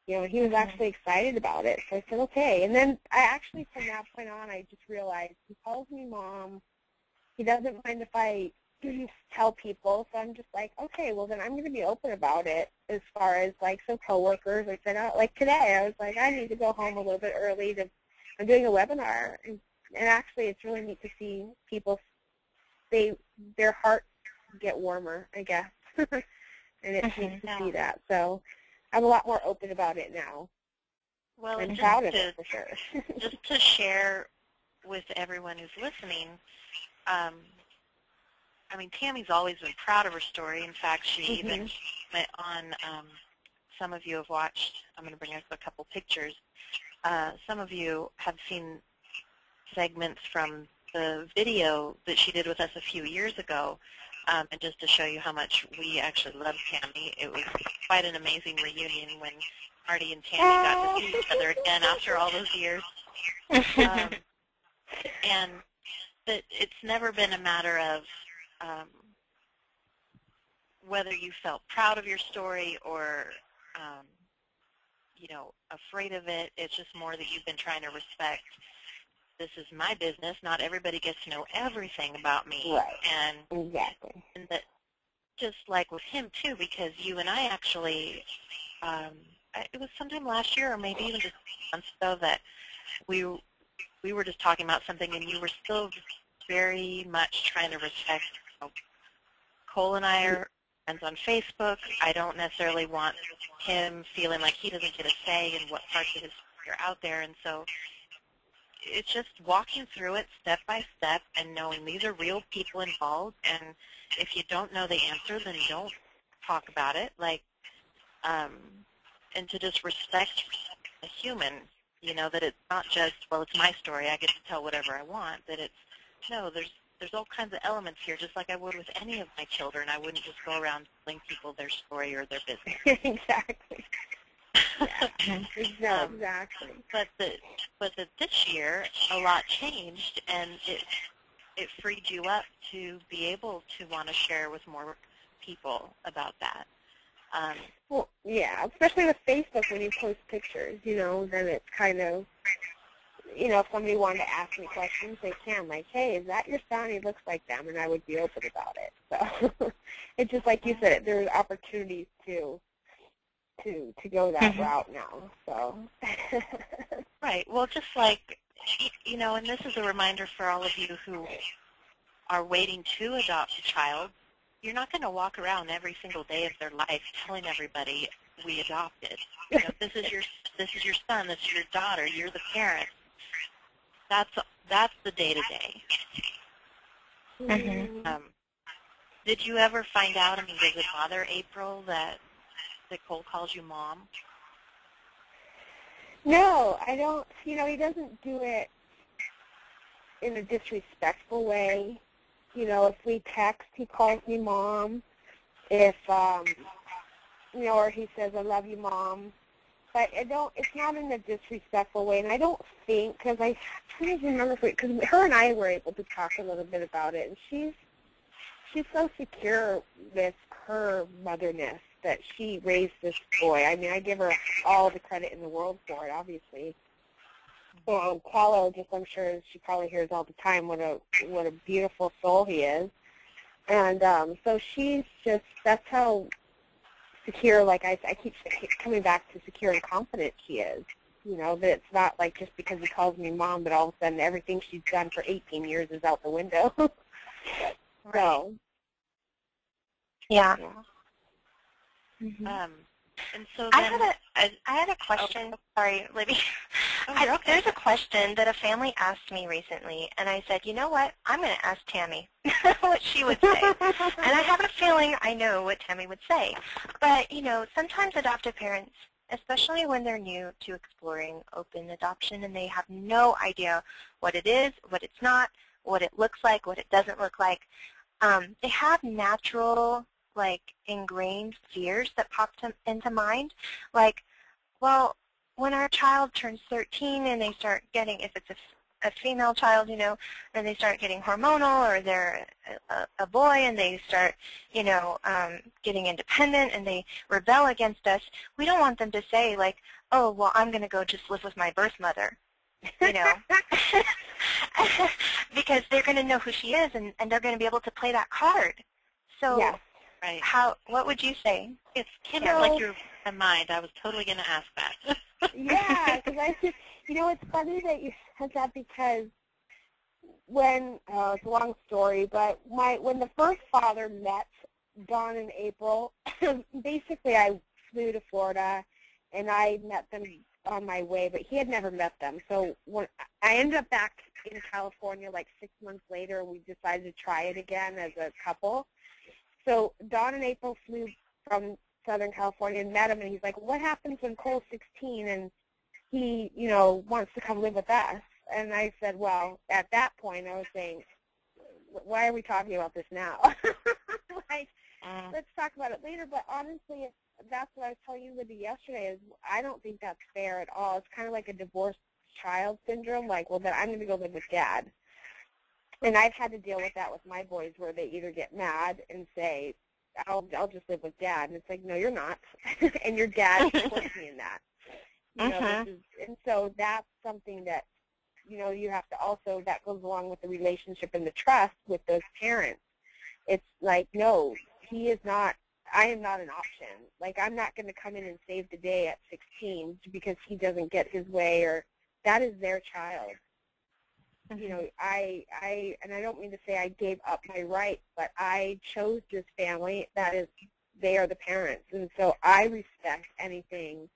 you know, he was actually excited about it. So I said, okay. And then I actually, from that point on, I just realized he calls me Mom. He doesn't mind if I tell people. So I'm just like, okay, well, then I'm going to be open about it as far as, like, some coworkers. I said, like today, I was like, I need to go home a little bit early. I'm doing a webinar. And actually, it's really neat to see people, their hearts get warmer, I guess. And it's neat to see that. So I'm a lot more open about it now. Well, I'm proud of it, for sure. Just to share with everyone who's listening, I mean, Tammy's always been proud of her story. In fact, she even went on, some of you have watched, I'm going to bring up a couple pictures. Some of you have seen segments from the video that she did with us a few years ago. And just to show you how much we actually love Tammy, it was quite an amazing reunion when Marty and Tammy got to see each other again after all those years. And that it's never been a matter of whether you felt proud of your story or, you know, afraid of it. It's just more that you've been trying to respect, this is my business. Not everybody gets to know everything about me. Right. And, exactly. And that just like with him, too, because you and I actually, it was sometime last year or maybe even just months ago that we were just talking about something, and you were still very much trying to respect, you know, Cole and I are friends on Facebook. I don't necessarily want him feeling like he doesn't get a say in what parts of his story are out there. And so it's just walking through it step by step and knowing these are real people involved. And if you don't know the answer, then don't talk about it. Like, and to just respect a human, you know, that it's not just, well, it's my story, I get to tell whatever I want, that it's, no, there's all kinds of elements here, just like I would with any of my children. I wouldn't just go around telling people their story or their business. Exactly. Yeah, exactly. But that this year, a lot changed, and it freed you up to be able to want to share with more people about that. Well, yeah, especially with Facebook when you post pictures, you know, then it's kind of, you know, if somebody wanted to ask me questions, they can, like, hey, is that your son? He looks like them, and I would be open about it. So it's just like you said, there's opportunities to go that route now. So right. Well, just like, you know, and this is a reminder for all of you who are waiting to adopt a child, you're not going to walk around every single day of their life telling everybody we adopted. You know, this is your son, this is your daughter, you're the parent. That's the day-to-day. Did you ever find out, I mean, does it bother April that Cole calls you Mom? No, I don't. You know, he doesn't do it in a disrespectful way. You know, if we text, he calls me Mom. If, you know, or he says, I love you, Mom. But it's not in a disrespectful way. And I don't think, because I trying to remember, because her and I were able to talk a little bit about it. And she's so secure with her motherness that she raised this boy. I mean, I give her all the credit in the world for it, obviously. And Carlo, just I'm sure she probably hears all the time what a beautiful soul he is. And so she's just, that's how secure, like I keep coming back to secure and confident she is. You know, that it's not like just because he calls me Mom that all of a sudden everything she's done for 18 years is out the window. So. Yeah. And so then I had a question. Oh, sorry, Libby. Okay. There's a question that a family asked me recently, and I said, you know what? I'm going to ask Tammy what she would say. And I have a feeling I know what Tammy would say. But, you know, sometimes adoptive parents especially when they're new to exploring open adoption and they have no idea what it is, what it's not, what it looks like, what it doesn't look like. They have natural, like, ingrained fears that pop into mind, like, well, when our child turns 13 and they start getting, if it's a female child, you know, and they start getting hormonal, or they're a boy and they start, you know, getting independent and they rebel against us, we don't want them to say, like, oh, well, I'm going to go just live with my birth mother, you know, because they're going to know who she is, and they're going to be able to play that card. So Yes. Right. what would you say? It's Kim, like you're in mind. I was totally going to ask that. Yeah, because I just, you know, it's funny that you said that, because when, it's a long story, but when the first father met Dawn and April, basically I flew to Florida and I met them on my way, but he had never met them. So when I ended up back in California like 6 months later, and we decided to try it again as a couple. So Dawn and April flew from Southern California and met him, and he's like, what happens when Cole's 16 and he, you know, wants to come live with us? And I said, well, at that point I was saying, why are we talking about this now? Like, let's talk about it later. But honestly, that's what I was telling you, Libby, yesterday, is I don't think that's fair at all. It's kind of like a divorced child syndrome, like, well, then I'm going to go live with Dad. And I've had to deal with that with my boys, where they either get mad and say, I'll just live with Dad. And it's like, no, you're not. And your dad supports me in that. You know, and so that's something that, you know, you have to also, that goes along with the relationship and the trust with those parents. It's like, no, he is not, I am not an option. Like, I'm not going to come in and save the day at 16 because he doesn't get his way, or that is their child. You know, and I don't mean to say I gave up my rights, but I chose this family. That is, they are the parents. And so I respect anything.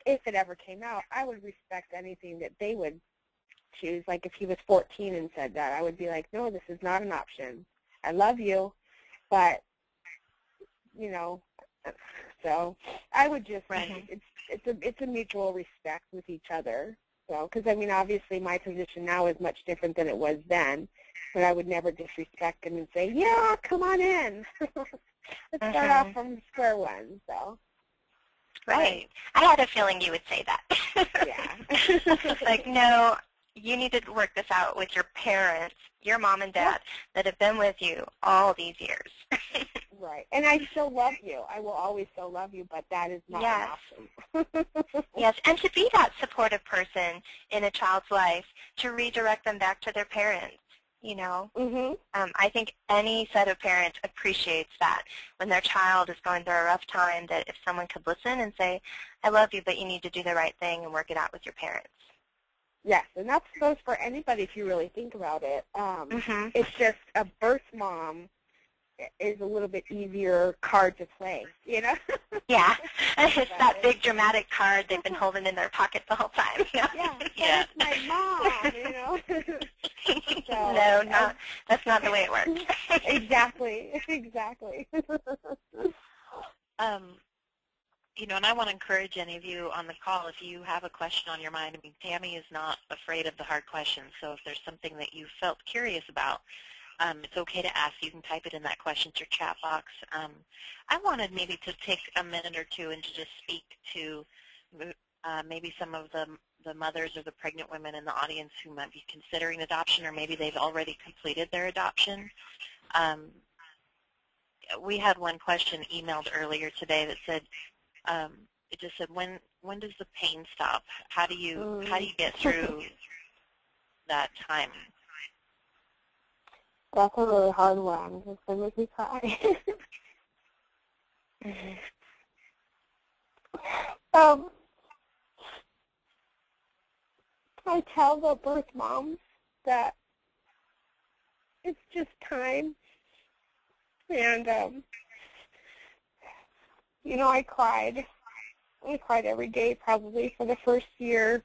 If it ever came out, I would respect anything that they would choose. Like, if he was 14 and said that, I would be like, no, this is not an option. I love you, but, you know, so I would just, it's a mutual respect with each other. So, because, I mean, obviously my position now is much different than it was then, but I would never disrespect him and say, yeah, come on in. Let's start off from square one, so. Right. I had a feeling you would say that. Yeah. Like, no, you need to work this out with your parents, your mom and dad, that have been with you all these years. Right. And I still love you. I will always still love you, but that is not an option. Yes, and to be that supportive person in a child's life, to redirect them back to their parents, you know. I think any set of parents appreciates that when their child is going through a rough time, that if someone could listen and say, I love you, but you need to do the right thing and work it out with your parents. Yes, and that goes for anybody if you really think about it. It's just a birth mom is a little bit easier card to play, you know? Yeah, it's that big dramatic card they've been holding in their pocket the whole time. You know? Yeah, that's my mom, you know? So, no, that's not the way it works. Exactly. You know, and I want to encourage any of you on the call, if you have a question on your mind. I mean, Tammy is not afraid of the hard questions, so if there's something that you felt curious about, it's okay to ask. You can type it in that questions or chat box. I wanted maybe to take a minute or two and to just speak to maybe some of the mothers or the pregnant women in the audience who might be considering adoption, or maybe they've already completed their adoption. We had one question emailed earlier today that said, it just said, when does the pain stop? How do you get through that time? That's a really hard one. It's going to make me cry. I tell the birth moms that it's just time. And, you know, I cried. I cried every day probably for the first year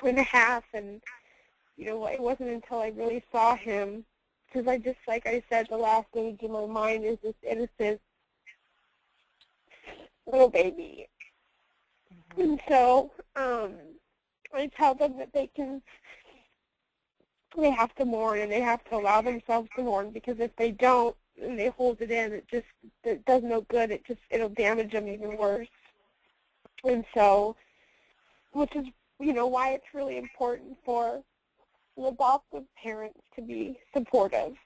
and a half. And, you know, it wasn't until I really saw him, because I just, like I said, the last image in my mind is this innocent little baby. And so I tell them that they have to mourn, and they have to allow themselves to mourn, because if they don't and they hold it in, it does no good. It'll damage them even worse. And so, which is, why it's really important for the adoptive parents to be supportive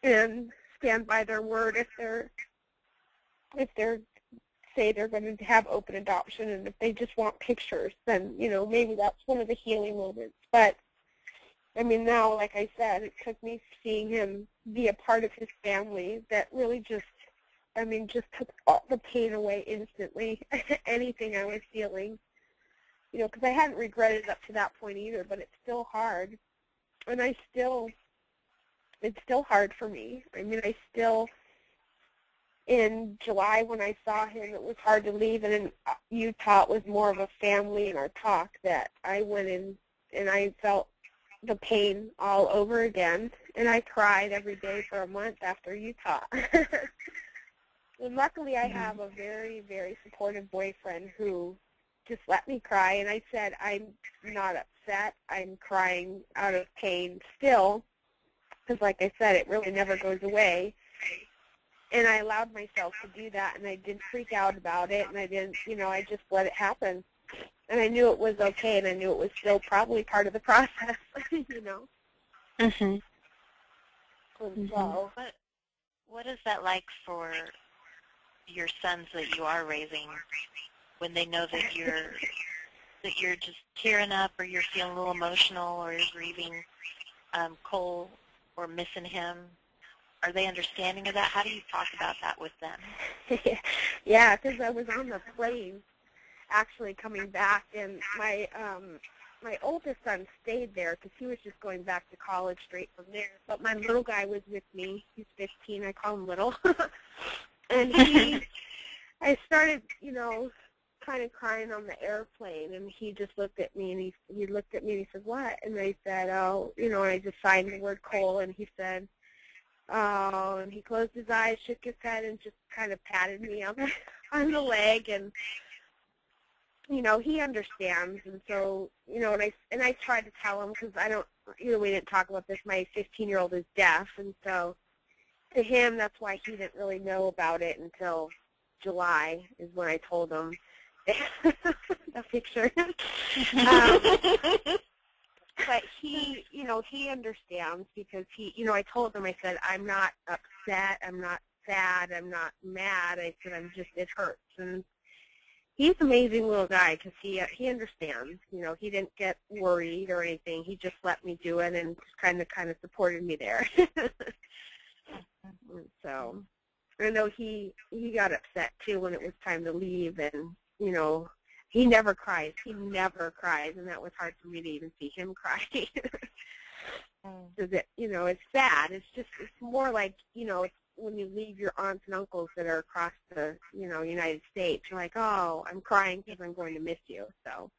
and stand by their word if they're say they're going to have open adoption, and if they just want pictures, then maybe that's one of the healing moments. But I mean, now, like I said, it took me seeing him be a part of his family that really just took all the pain away instantly. Anything I was feeling, because I hadn't regretted up to that point either, but it's still hard. And it's still hard for me. I mean, in July when I saw him, it was hard to leave, and in Utah it was more of a family in our talk that I went in, and I felt the pain all over again, and I cried every day for a month after Utah. And luckily I have a very, very supportive boyfriend who just let me cry, and I said, I'm not upset, I'm crying out of pain still, because like I said, it really never goes away. And I allowed myself to do that, and I didn't freak out about it, and I didn't, I just let it happen. And I knew it was okay, and I knew it was still probably part of the process, Mhm. And so, What is that like for your sons that you are raising when they know that you're just tearing up, or you're feeling a little emotional, or you're grieving Cole or missing him? Are they understanding of that? How do you talk about that with them? yeah, because I was on the plane actually coming back, and my oldest son stayed there because he was just going back to college straight from there. But my little guy was with me. He's 15. I call him little. And I started, kind of crying on the airplane, and he just looked at me, and he looked at me, and he said, "What?" And I said, "Oh," and I just signed the word Cole, and he said, "Oh," and he closed his eyes, shook his head, and just kind of patted me on the leg, and he understands. And so, and I tried to tell him, because I don't, we didn't talk about this. My 15-year-old is deaf, and so to him, that's why he didn't really know about it until July is when I told him the picture. But he, he understands, because I told him, I said, I'm not upset, I'm not sad, I'm not mad. I said, it hurts. And he's an amazing little guy, because he understands. He didn't get worried or anything. He just let me do it, and just kind of supported me there. And so I know he got upset too when it was time to leave, and he never cries. He never cries, and that was hard for me to even see him cry. Because it's sad. It's more like, it's when you leave your aunts and uncles that are across the, United States. You're like, oh, I'm crying because I'm going to miss you. So.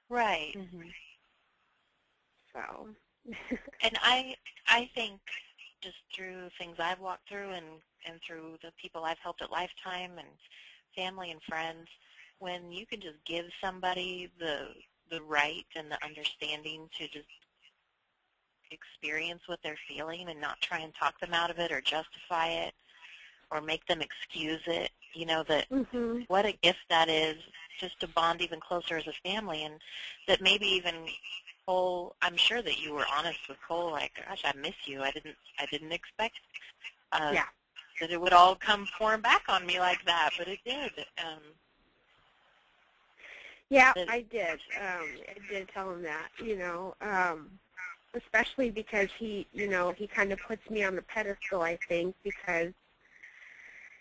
Right. So. And I think just through things I've walked through, and through the people I've helped at Lifetime, and family and friends, when you can just give somebody the right and the understanding to just experience what they're feeling, and not try and talk them out of it or justify it or make them excuse it, that what a gift that is, just to bond even closer as a family. And that maybe even Cole, I'm sure that you were honest with Cole, like, gosh, I miss you. I didn't expect that it would all come pouring back on me like that, but it did. Yeah, I did. I did tell him that, especially because he kind of puts me on the pedestal, I think, because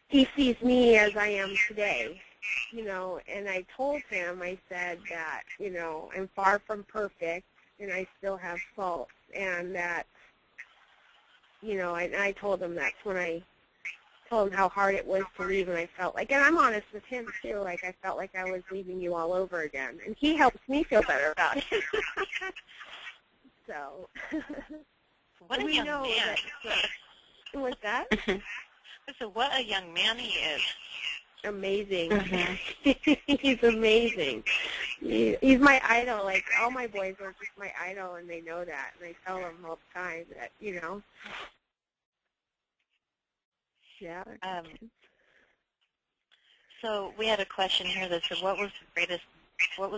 he sees me as I am today, and I told him, I said that, I'm far from perfect, and I still have faults, and that, and I told him that's when I told him how hard it was to leave, and I felt like, and I'm honest with him too, like I felt like I was leaving you all over again, and he helps me feel better about it. So, what a young man. What's that? So what a young man he is. amazing. Mm-hmm. He's amazing. He's my idol. Like, all my boys are just my idol, and they know that. And I tell them all the time that, yeah. So we had a question here that said, what was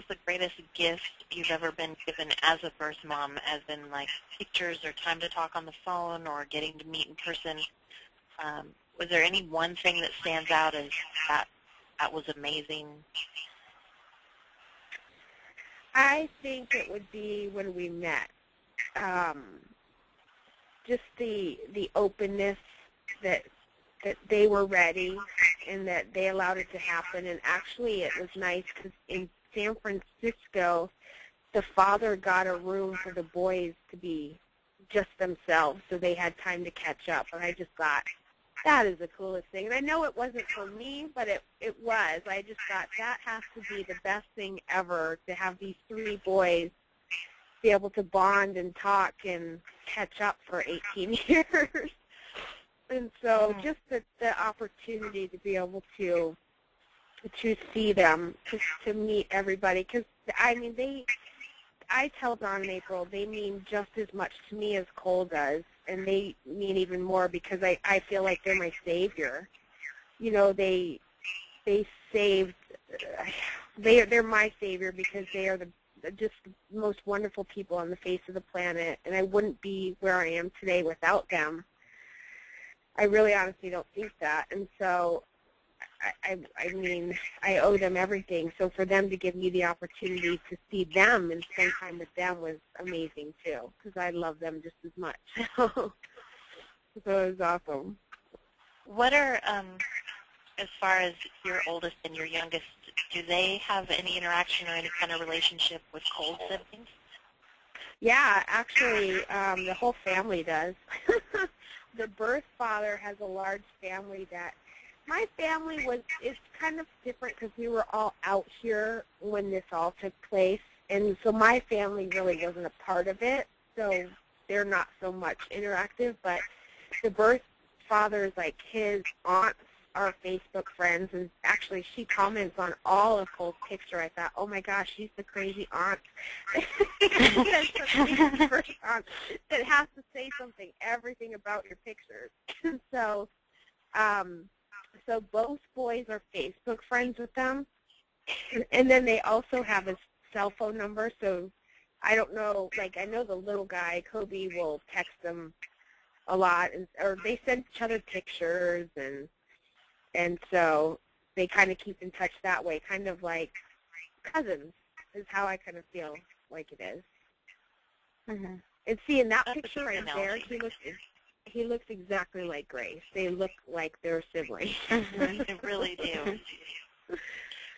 the greatest gift you've ever been given as a birth mom, as in like pictures or time to talk on the phone or getting to meet in person? Was there any one thing that stands out as that was amazing? I think it would be when we met. Just the openness that they were ready and that they allowed it to happen. And actually it was nice because in San Francisco, the father got a room for the boys to be just themselves, so they had time to catch up. And I just thought, that is the coolest thing. And I know it wasn't for me, but it was. I just thought that has to be the best thing ever, to have these 3 boys be able to bond and talk and catch up for 18 years. And so just the opportunity to be able to see them, to meet everybody. Because, I mean, I tell Dawn and April, they mean just as much to me as Cole does. And they mean even more because I feel like they're my savior. They saved, they're my savior because they are just the most wonderful people on the face of the planet, and I wouldn't be where I am today without them. I really honestly don't think that, and so I mean, I owe them everything. So for them to give me the opportunity to see them and spend time with them was amazing too, because I love them just as much. So it was awesome. What are, as far as your oldest and your youngest, do they have any interaction or any kind of relationship with Cole's siblings? Yeah, actually, the whole family does. The birth father has a large family that my family is kind of different because we were all out here when this all took place, and so my family really wasn't a part of it, so they're not so much interactive, but the birth father's, like, his aunts are Facebook friends, and actually she comments on all of Cole's picture. I thought, oh my gosh, she's the crazy aunt. That's the crazy birth aunt that has to say everything about your pictures. So, so both boys are Facebook friends with them, and then they also have a cell phone number. So I don't know, like, I know the little guy, Kobe, will text them a lot, or they send each other pictures, and so they kind of keep in touch that way, kind of like cousins is how I kind of feel like it is. Mm-hmm. And see, in that picture right there, he looks exactly like Grace. They look like they're siblings. Mm-hmm. They really do.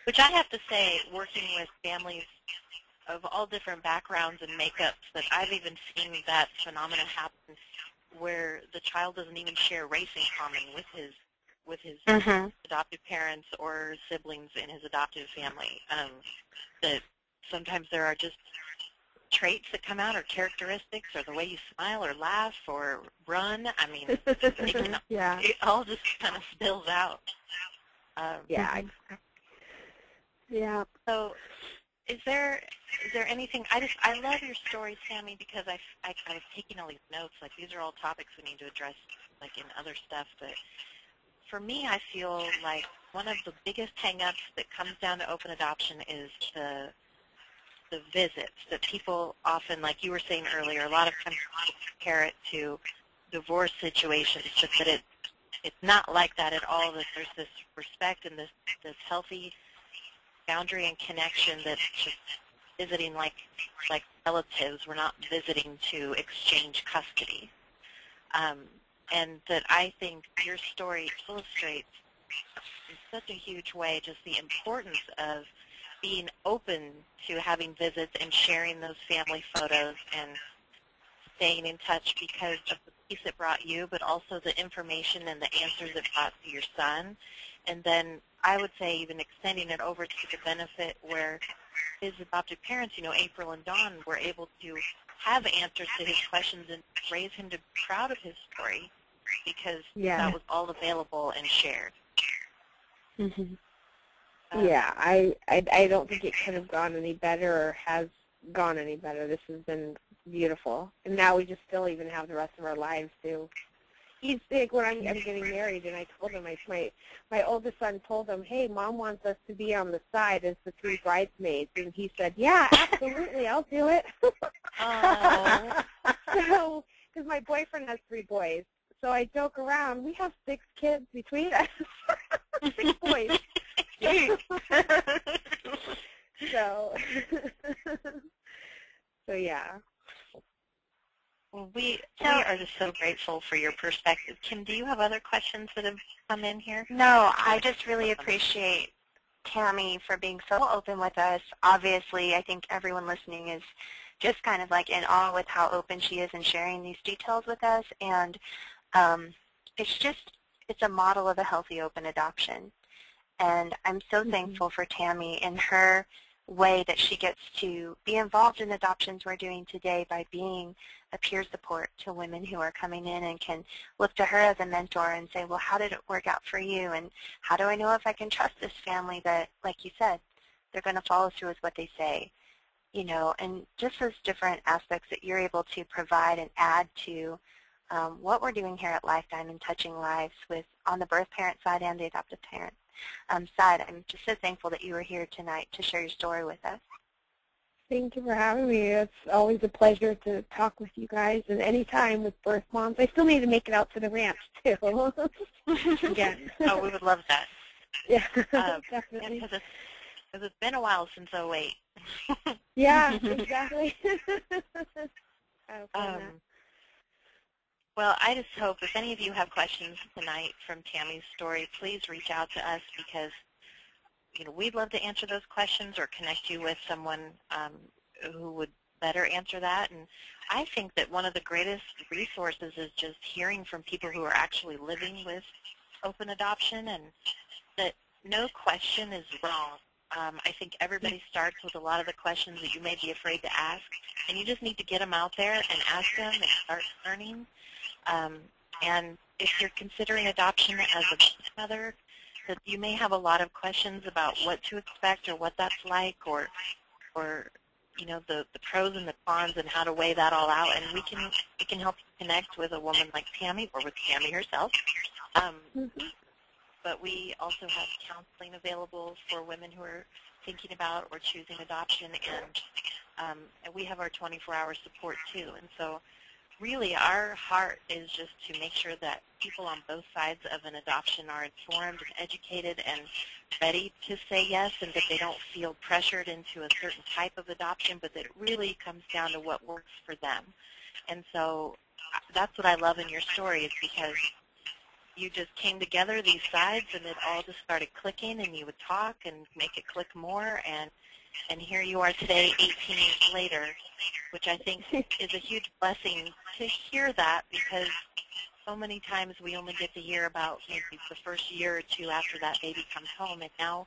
Which I have to say, working with families of all different backgrounds and makeups, that I've even seen that phenomenon happen where the child doesn't even share race in common with his Mm-hmm. adoptive parents or siblings in his adoptive family. That sometimes there are just traits that come out, or characteristics, or the way you smile or laugh or run. I mean, yeah. It all just kind of spills out. Yeah. Yeah. So is there anything, I love your story, Tammy, because I was taking all these notes, like these are all topics we need to address, like in other stuff, but for me, I feel like one of the biggest hang-ups that comes down to open adoption is the visits, that people often, like you were saying earlier, a lot of times people compare it to divorce situations, but that it's not like that at all, that there's this respect and this healthy boundary and connection that's just visiting like relatives. We're not visiting to exchange custody. And that I think your story illustrates in such a huge way just the importance of being open to having visits and sharing those family photos and staying in touch because of the peace it brought you, but also the information and the answers it brought to your son. And then I would say even extending it over to the benefit where his adoptive parents, April and Dawn, were able to have answers to his questions and raise him to be proud of his story because that was all available and shared. Mhm. Yeah, I don't think it could have gone any better or has gone any better. This has been beautiful. And now we just still even have the rest of our lives to. He's big when I'm getting married, and I told him, my oldest son told him, hey, Mom wants us to be on the side as the 3 bridesmaids. And he said, yeah, absolutely, I'll do it. Oh. So, because my boyfriend has 3 boys. So I joke around, we have 6 kids between us. 6 boys. So, so yeah. Well, we are just so grateful for your perspective. Kim, do you have other questions that have come in here? No, I just really appreciate Tammy for being so open with us. Obviously, I think everyone listening is just kind of like in awe with how open she is in sharing these details with us. And it's a model of a healthy open adoption. And I'm so thankful for Tammy and her way that she gets to be involved in adoptions we're doing today by being a peer support to women who are coming in and can look to her as a mentor and say, well, how did it work out for you? And how do I know if I can trust this family that, like you said, they're going to follow through with what they say? You know, and just those different aspects that you're able to provide and add to what we're doing here at Lifetime and touching lives with on the birth parent side and the adoptive parent side. I'm just so thankful that you were here tonight to share your story with us. Thank you for having me. It's always a pleasure to talk with you guys, and anytime with birth moms. I still need to make it out to the ranch, too. Again. Oh, we would love that. Yeah, definitely. Because it's been a while since '08. Yeah, exactly. Well, I just hope if any of you have questions tonight from Tammy's story, please reach out to us because we'd love to answer those questions or connect you with someone who would better answer that. And I think that one of the greatest resources is just hearing from people who are actually living with open adoption, and that no question is wrong. I think everybody starts with a lot of the questions that you may be afraid to ask, and you just need to get them out there and ask them and start learning. And if you're considering adoption as a mother, that you may have a lot of questions about what to expect or what that's like, or the pros and the cons and how to weigh that all out. And we can help you connect with a woman like Tammy or with Tammy herself. But we also have counseling available for women who are thinking about or choosing adoption, and we have our 24-hour support too. And so really our heart is just to make sure that people on both sides of an adoption are informed and educated and ready to say yes, and that they don't feel pressured into a certain type of adoption, but that it really comes down to what works for them. And so that's what I love in your story, is because you just came together, these sides, and it all just started clicking, and you would talk and make it click more, and here you are today, 18 years later, which I think is a huge blessing to hear that, because so many times we only get to hear about maybe the first year or two after that baby comes home, and now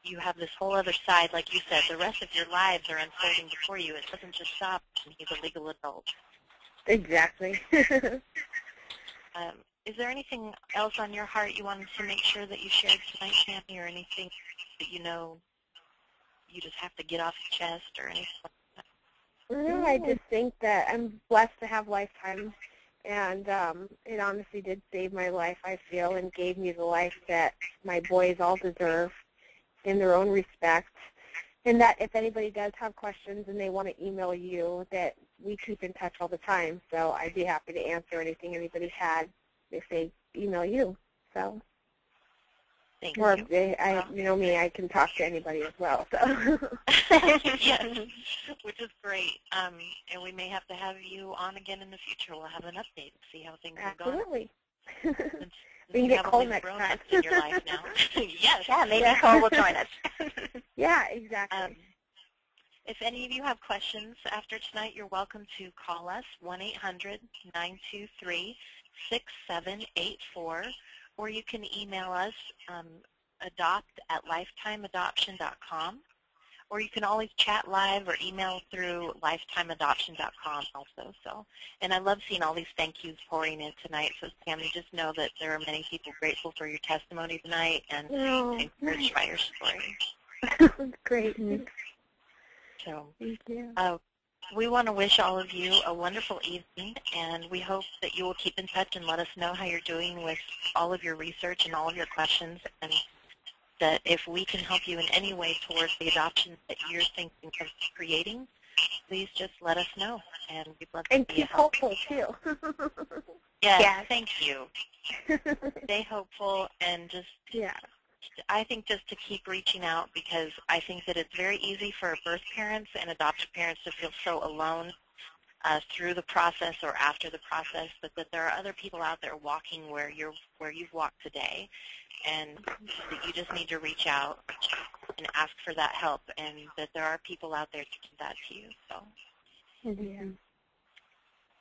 you have this whole other side, like you said, the rest of your lives are unfolding before you. It doesn't just stop when he's a legal adult. Exactly. Is there anything else on your heart you wanted to make sure that you shared tonight, Tammy, or anything that you just have to get off your chest or anything like that? No, I just think that I'm blessed to have Lifetime, and it honestly did save my life, I feel, and gave me the life that my boys all deserve in their own respect. And that if anybody does have questions and they want to email you, that we keep in touch all the time. So I'd be happy to answer anything anybody had if they email you. So. Thank or you. You know me, I can talk to anybody as well. So. Yes, which is great. And we may have to have you on again in the future. We'll have an update, see how things have gone. Absolutely. Since we can get Cole next time. In your life now. Yes. Yeah, maybe Cole will join us. Yeah, exactly. If any of you have questions after tonight, you're welcome to call us, 1-800-923-6784. Or you can email us, adopt@lifetimeadoption.com, or you can always chat live or email through lifetimeadoption.com also. So, and I love seeing all these thank yous pouring in tonight. So, Tammy, just know that there are many people grateful for your testimony tonight and encouraged by your story. Great. So, Thank you. we want to wish all of you a wonderful evening, and we hope that you will keep in touch and let us know how you're doing with all of your research and all of your questions, and that if we can help you in any way towards the adoption that you're thinking of creating, please just let us know, and we'd love to And be keep a help. hopeful, too. Yes, thank you. Stay hopeful, and just I think just to keep reaching out, because I think that it's very easy for birth parents and adoptive parents to feel so alone through the process or after the process, but that there are other people out there walking where you've walked today, and that you just need to reach out and ask for that help, and that there are people out there to give that to you. So,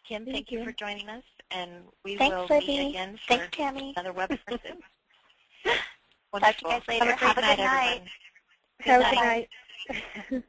Kim, thank you for joining us, and we will meet again for another webinar soon. Talk to you guys later. Have a good night. Have a good night.